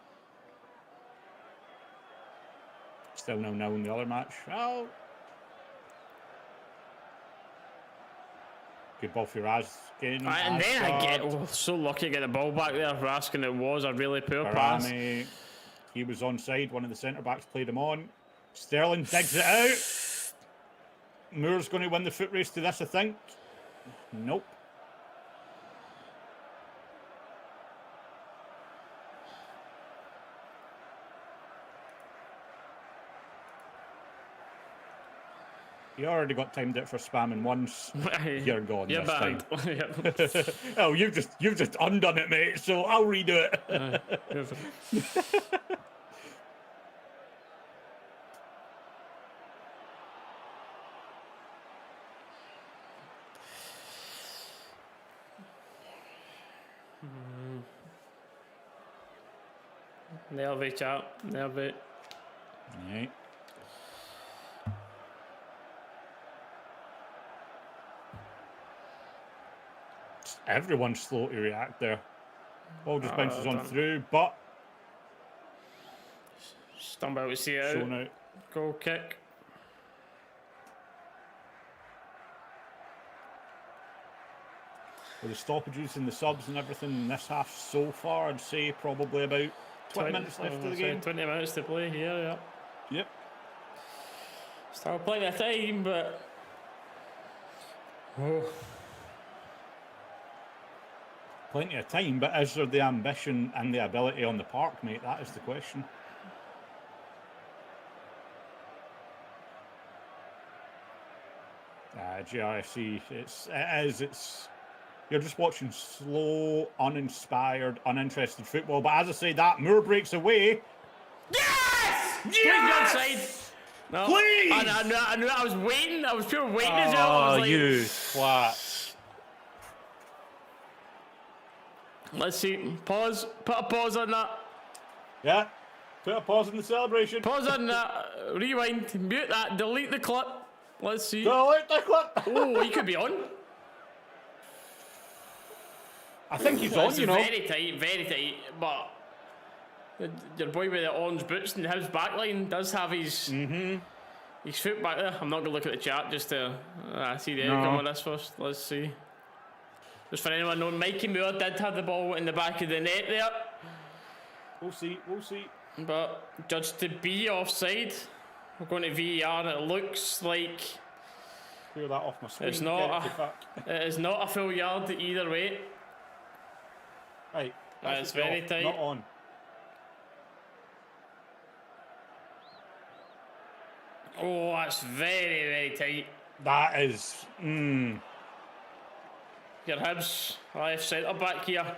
Still 0-0 in the other match. Oh. Good ball for Raskin. And then I get so lucky to get the ball back there. Raskin, it was a really poor pass. He was onside. One of the centre backs played him on. Sterling digs it out. Moore's going to win the foot race to this, I think. Nope. You already got timed out for spamming once. You're gone. You're banned. Oh, you've just undone it, mate. So I'll redo it. Nervy chat. Nervy. Right. Everyone's slow to react there. Ball just bounces on through, but Stumble to see it out. Goal kick. With the stoppages and the subs and everything in this half so far, I'd say probably about 20 minutes left of the game. 20 minutes to play here, yeah. Yep. Still plenty of time, but plenty of time, but is there the ambition and the ability on the park, mate? That is the question. GRFC, it's you're just watching slow, uninspired, uninterested football. But as I say that, Moore breaks away. Yes! Yes! Please, no. Please! I knew I was waiting. I was pure waiting as well. I was like, you twat. Let's see. Pause. Put a pause on that. Yeah. Put a pause in the celebration. Pause on that. Rewind. Mute that. Delete the clip. Let's see. Delete the clip. Oh, he could be on. I think he's on, you know. Very tight, but your boy with the orange boots and his backline does have his foot back there. I'm not going to look at the chat just to see the outcome of this first. Let's see. Just for anyone knowing, Mikey Moore did have the ball in the back of the net there. We'll see. But judged to be offside. We're going to VAR and it looks like clear that off my screen. It is not a full yard either way. Right. It's very tight. Not on. Oh, that's very, very tight. That is. Your Hibs left centre back here.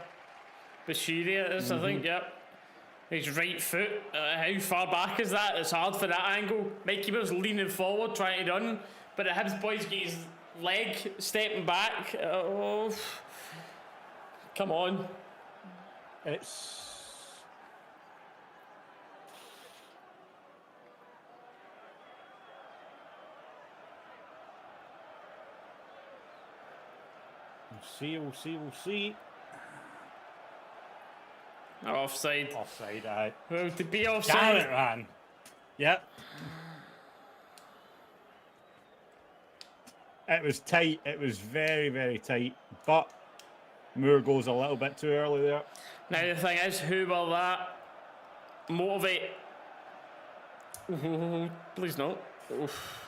Bashiri it is, I think, yep. His right foot. How far back is that? It's hard for that angle. Mikey was leaning forward trying to run, but the Hibs boys get his leg stepping back. Come on. It's. We'll see. Offside. Offside, aye. Well, to be Damn offside. it, man. Yep. It was tight. It was very, very tight. But Moore goes a little bit too early there. Now the thing is, who will that motivate? Ooh, please no. Oof.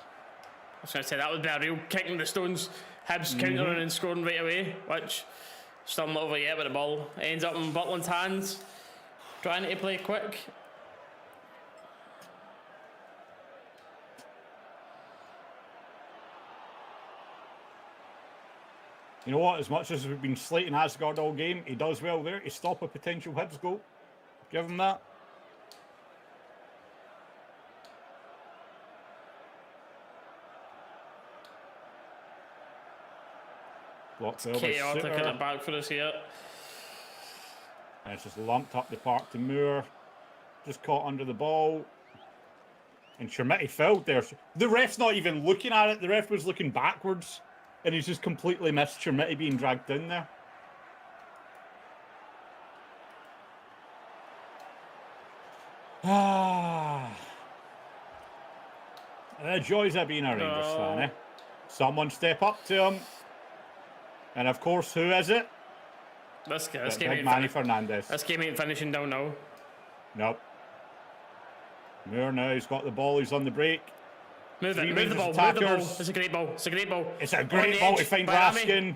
I was going to say that would be a real kick in the stones. Hibs countering and scoring right away, which still not over yet, but the ball ends up in Butland's hands. Trying to play quick. You know what? As much as we've been slating Asgard all game, he does well there to stop a potential Hibs goal. Give him that. Blocked well by Chaotic Suter. at the back for us here. And it's just lumped up the park to Moore. Just caught under the ball. And Chermiti fell there. The ref's not even looking at it. The ref was looking backwards. And he's just completely missed Chermiti being dragged in there. Ah. The joys of being a Rangers fan, eh? Someone step up to him. And of course, who is it? This game Big ain't Manny Fernandez. This game ain't finishing down now. Nope. Moore now, he's got the ball, he's on the break. Move Three it, move the Rangers ball, move the ball. attackers. It's a great ball, it's a great ball. It's a On great the ball edge to find by Amy. Raskin.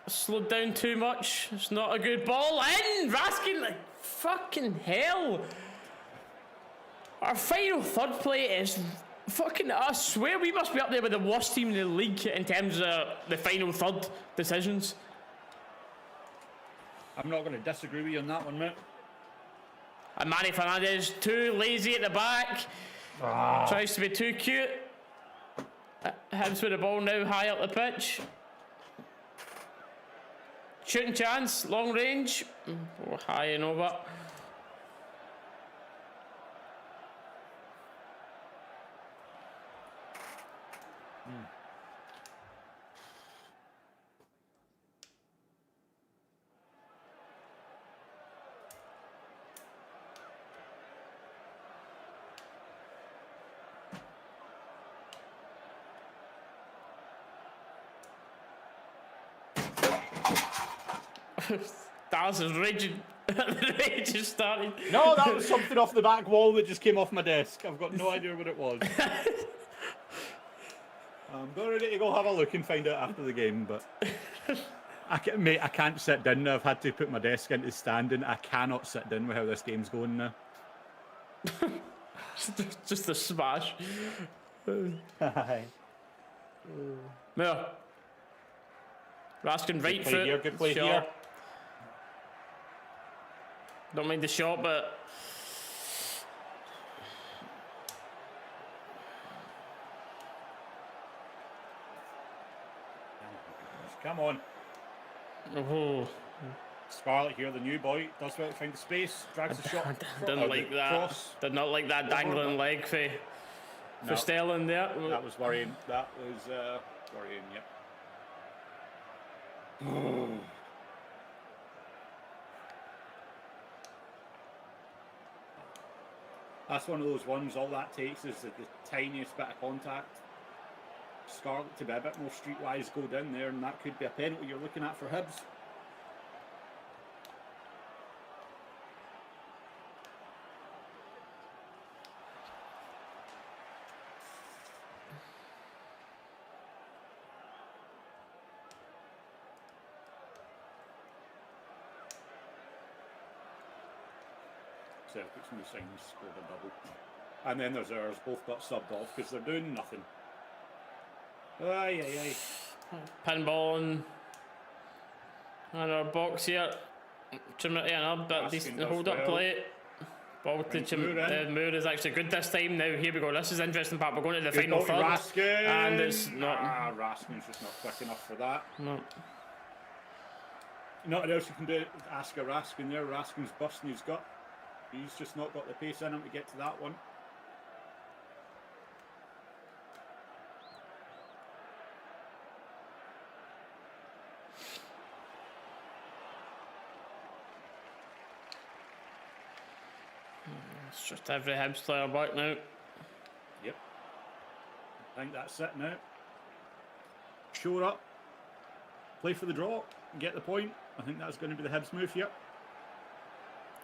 Slowed down too much. It's not a good ball. In! Raskin, like, fucking hell. Our final third play is fucking, I swear we must be up there with the worst team in the league in terms of the final third decisions. I'm not going to disagree with you on that one, mate. And Manny Fernandez, too lazy at the back. Tries to be too cute. Hibs with the ball now high up the pitch. Shooting chance, long range. Oh, high and over. Dalus is raging. The rage is starting. No, that was something off the back wall that just came off my desk. I've got no idea what it was. I'm ready to go have a look and find out after the game, but I can't sit down now. I've had to put my desk into standing. I cannot sit down with how this game's going now. Just a smash. Aye. Miller. Raskin right Good play foot. here, good play shot. here. Don't mind the shot, but Come on. oh, Scarlett here, the new boy, does well to find the space, drags the shot. didn't like that. Cross. Did not like that dangling leg for No. Sterling there. That was worrying. That was worrying, yep. That's one of those ones, all that takes is the tiniest bit of contact. Scarlett to be a bit more streetwise, go down there, and that could be a penalty you're looking at for Hibs. Celtic's new signs scored a double. And then there's ours, both got subbed off because they're doing nothing. Aye, aye, aye. Pinball and our box here. Chermiti and a bit decent does hold up well. play. Ball to Finds Moore in. Moore is actually good this time. Now here we go. This is the interesting part. We're going to the Good final ball to third. Raskin. And it's not. Raskin's just not quick enough for that. No. Nothing else you can do. Ask a Raskin there. Raskin's busting his gut. He's just not got the pace in him to get to that one. It's just every Hibs player back now. Yep. I think that's it now. Shore up. Play for the draw. Get the point. I think that's going to be the Hibs move here.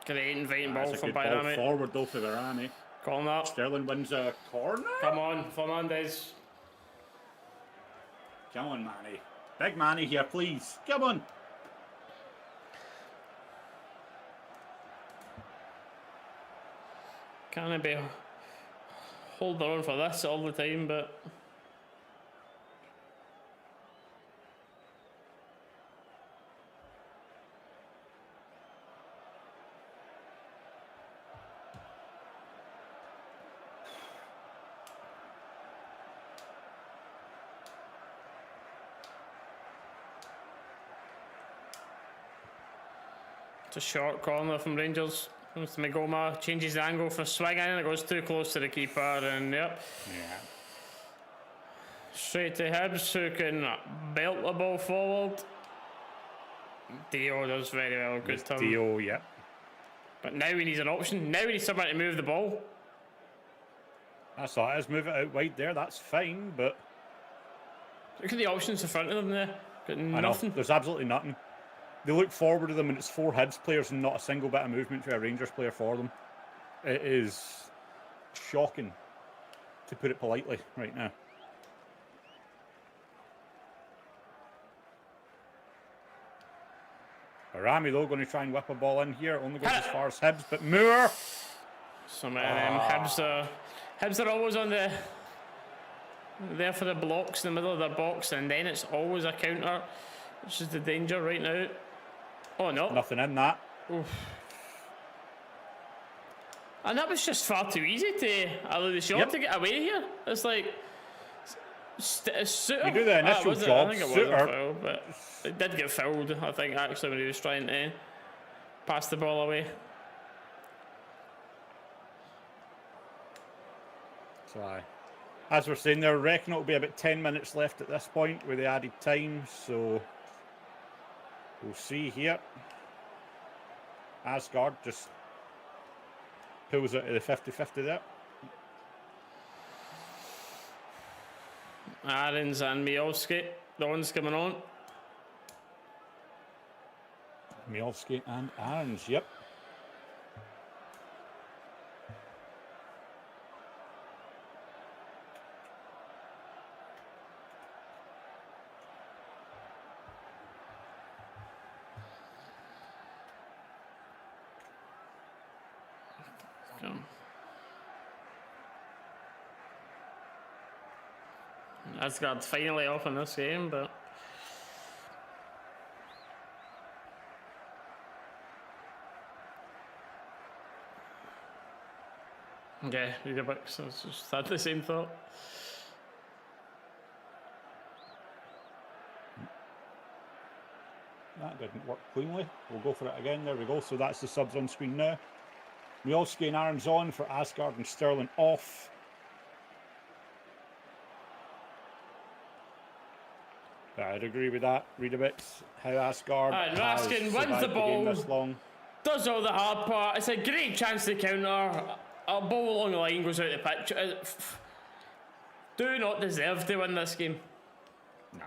Great inviting ball That's a from good ball Bayrami. forward though for Bayrami. Calling that. Sterling wins a corner. Come on, Fernandez. Come on, Manny. Big Manny here, please. Come on. Can I be holding on for this all the time, but it's a short corner from Rangers. Comes to Magoma, changes the angle for swinging, it goes too close to the keeper, and yep. Yeah. Straight to Hibs, who can belt the ball forward. Dio does very well, good turn. Dio, yep. But now he needs an option, now he needs someone to move the ball. That's all it is, move it out wide there, that's fine, but... Look at the options in front of them there. Got I nothing. know, there's absolutely nothing. They look forward to them and it's 4 Hibs players and not a single bit of movement for a Rangers player for them. It is shocking, to put it politely, right now. Bayrami though going to try and whip a ball in here, only goes as far as Hibs, but Moore! Some of them Hibs are always on the there for the blocks in the middle of their box, and then it's always a counter, which is the danger right now. Oh no. Nothing in that. Oof. And that was just far too easy to allow the shot to get away here. It's like Suter. You do the initial job, I think it was Suter. a foul, but it did get fouled, I think, actually, when he was trying to pass the ball away. So as we're saying, they're reckoning it'll be about 10 minutes left at this point with the added time, so we'll see here. Asgard just pulls it to the 50-50 there. Aarons and Miovski, the ones coming on. Miovski and Aarons, yep. Asgard's finally off in this game, but yeah, Redebux, I just had the same thought. That didn't work cleanly. We'll go for it again. There we go. So that's the subs on screen now. Miovski and Aarons on for Asgard and Sterling off. I'd agree with that. Read a bit how Asgard And has Raskin wins survived the ball. game this long. Does all the hard part. It's a great chance to counter. A ball along the line goes out the pitch. Do not deserve to win this game. No.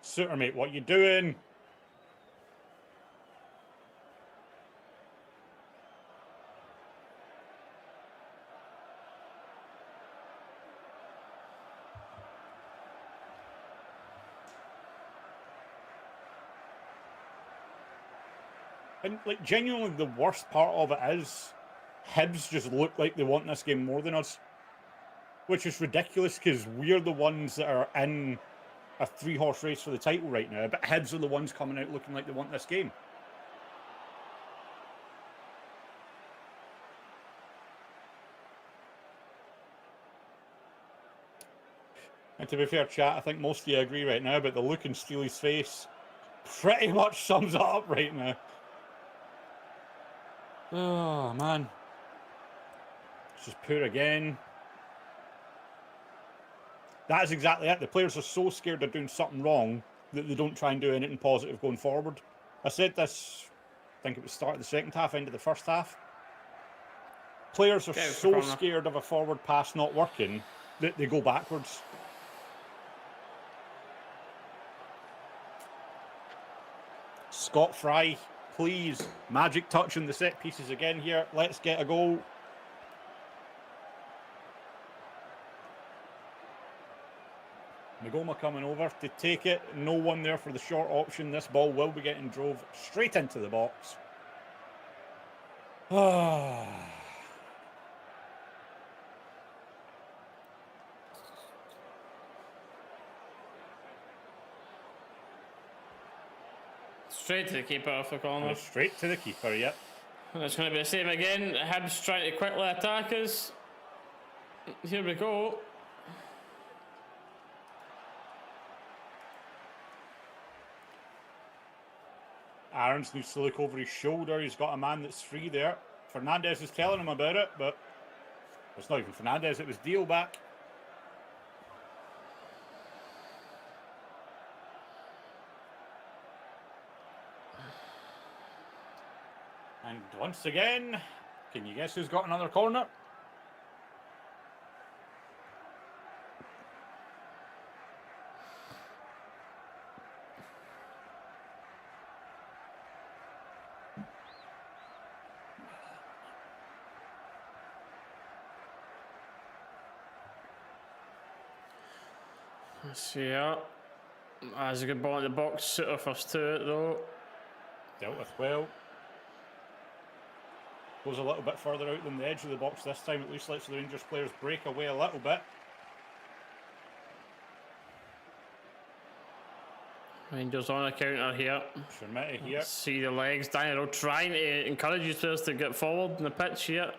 Suter, mate, what you doing? And, like, genuinely, the worst part of it is Hibs just look like they want this game more than us. Which is ridiculous, because we're the ones that are in a 3-horse race for the title right now, but Hibs are the ones coming out looking like they want this game. And to be fair, chat, I think most of you agree right now, but the look in Steely's face pretty much sums it up right now. Oh, man. It's just poor again. That is exactly it. The players are so scared of doing something wrong that they don't try and do anything positive going forward. I said this, I think it was start of the second half, end of the first half. Players are so scared of a forward pass not working that they go backwards. Scott Fry, please. Magic touch in the set pieces again here. Let's get a goal. Magoma coming over to take it. No one there for the short option. This ball will be getting drove straight into the box. Straight to the keeper off the corner. Straight to the keeper, yep. And it's going to be the same again. Hibs trying to quickly attack us. Here we go. Aarons needs to look over his shoulder. He's got a man that's free there. Fernandez is telling him about it, but it's not even Fernandez, it was Deal back. And once again, can you guess who's got another corner? Let's see here. That's a good ball in the box. Suitor first to it though. Dealt with well. Goes a little bit further out than the edge of the box this time. At least lets the Rangers players break away a little bit. Rangers on a counter here. Shermitti here. See the legs. Daniel trying to encourage you players to get forward in the pitch here.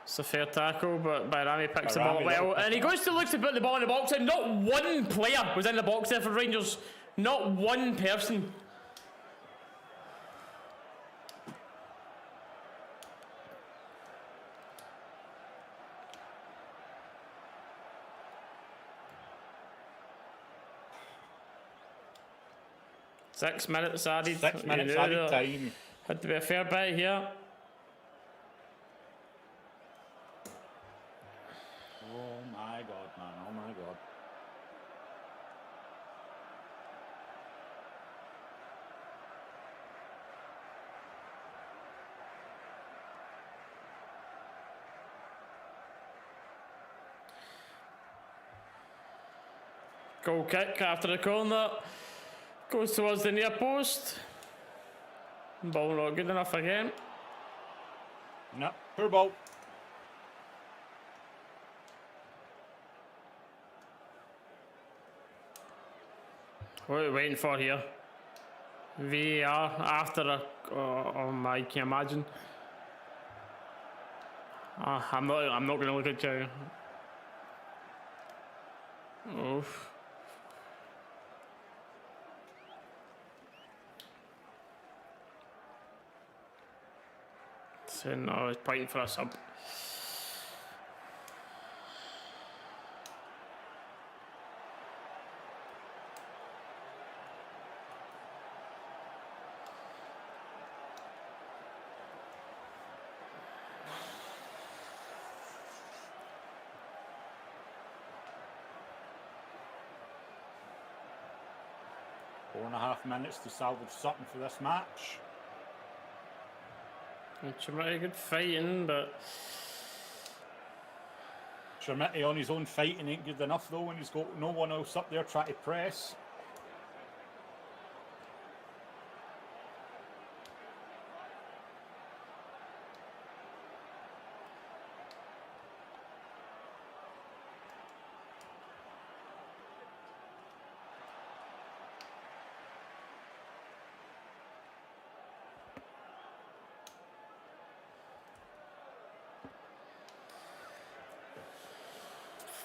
It's a fair tackle, but Bayrami picks the ball up well. And he goes to look to put the ball in the box, and not one player was in the box there for Rangers. Not one person. Six minutes added. 6 minutes added time. Had to be a fair bit here. Oh my god, man. Oh my god. Goal kick after the corner. Goes towards the near post. Ball not good enough again. No, poor ball. What are we waiting for here? VAR after a... Oh my, can you imagine? I'm not going to look at you. Oof. So no, it's pointing for a sub. Four and a half minutes to salvage something for this match. Shermitti good fighting, but Shermitti on his own fighting ain't good enough though when he's got no one else up there trying to press.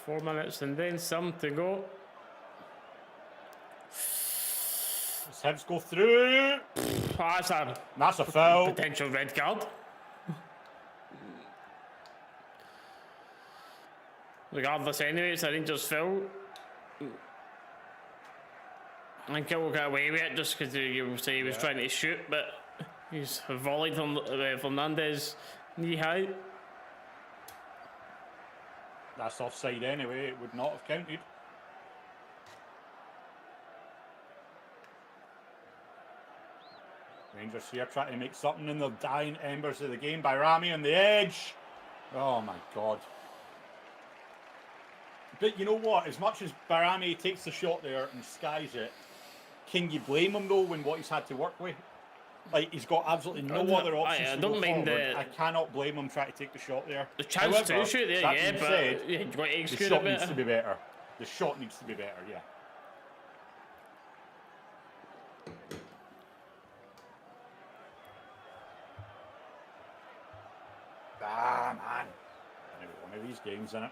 .4 minutes and then some to go. His Hibs go through. That's a foul. Potential red card. Regardless, anyway, it's a Rangers foul. I think he'll get away with it just because you will say he was trying to shoot, but he's volleyed Fernandez knee high. That's offside anyway, it would not have counted. Rangers here trying to make something in the dying embers of the game by Rami on the edge. Oh my God. But you know what? As much as Barami takes the shot there and skies it, can you blame him though when what he's had to work with? Like, he's got absolutely no other options. I to don't go mind forward. I cannot blame him trying to take the shot there. The chance However, to shoot there, that yeah, being but said, you've got to the execute shot it needs to better. be better. The shot needs to be better, yeah. Ah, man. Maybe one of these games, innit?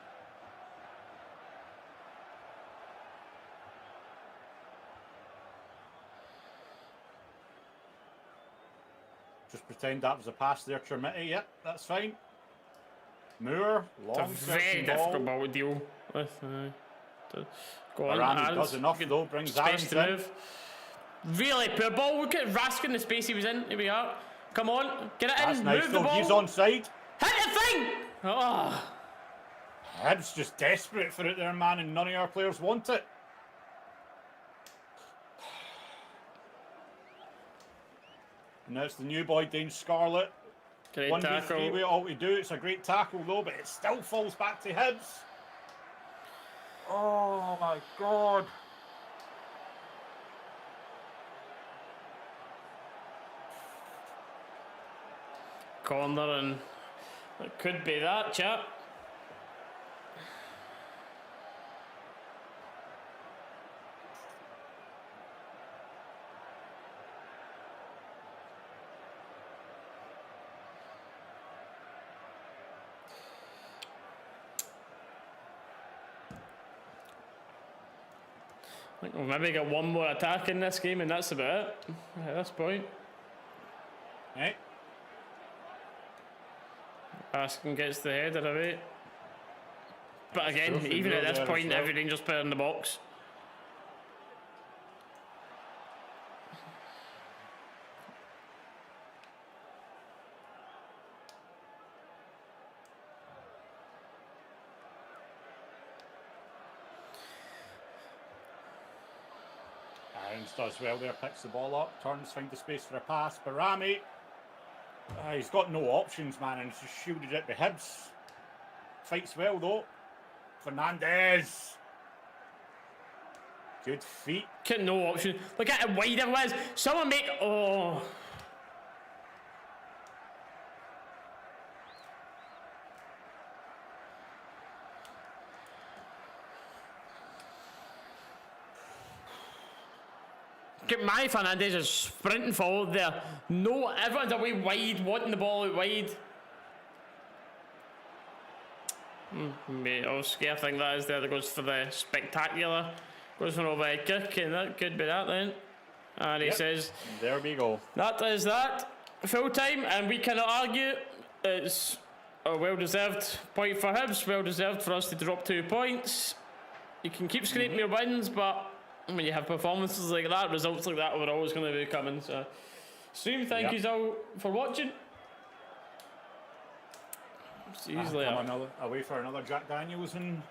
Just pretend that was a pass there, Trimity. Yep, that's fine. Moore, long It's a very difficult ball to deal with. Go on, Barami Aaron's does enough good though, brings space Aaron's to in. move. Really poor ball. Look at Raskin, the space he was in. Here we are. Come on, get it That's in. nice Move the though, ball. he's on side. Hit the thing. Oh. Hibs just desperate for it there, man, and none of our players want it. And now it's the new boy, Dane Scarlett. Great 1v3 tackle. with all we do. It's a great tackle though, but it still falls back to Hibs. Oh my God. Corner, and it could be that, chap. I think we'll maybe get one more attack in this game, and that's about it at this point. Hey. Askin gets the header away. But again, Perfect even at goal this there point, as well. every Rangers player in the box. Irons does well there, picks the ball up, turns, finds the space for a pass. Barami, he's got no options, man, and he's just shielded it by Hibs. Fights well though. Fernandez. Good feet. Get no option. Look at how wide it was. Someone make. Oh. Get Manny Fernandez is sprinting forward there. No, everyone's away wide, wanting the ball out wide. Mate, I think that is there that goes for the spectacular. Goes for an overhead kick, and that could be that then. And he says, there we go. that is that. Full time, and we cannot argue. It's a well deserved point for Hibs, well deserved for us to drop 2 points. You can keep scraping your wins, but when you have performances like that, results like that are always going to be coming. So, stream, thank you all for watching. It's easily Away for another Jack Daniels and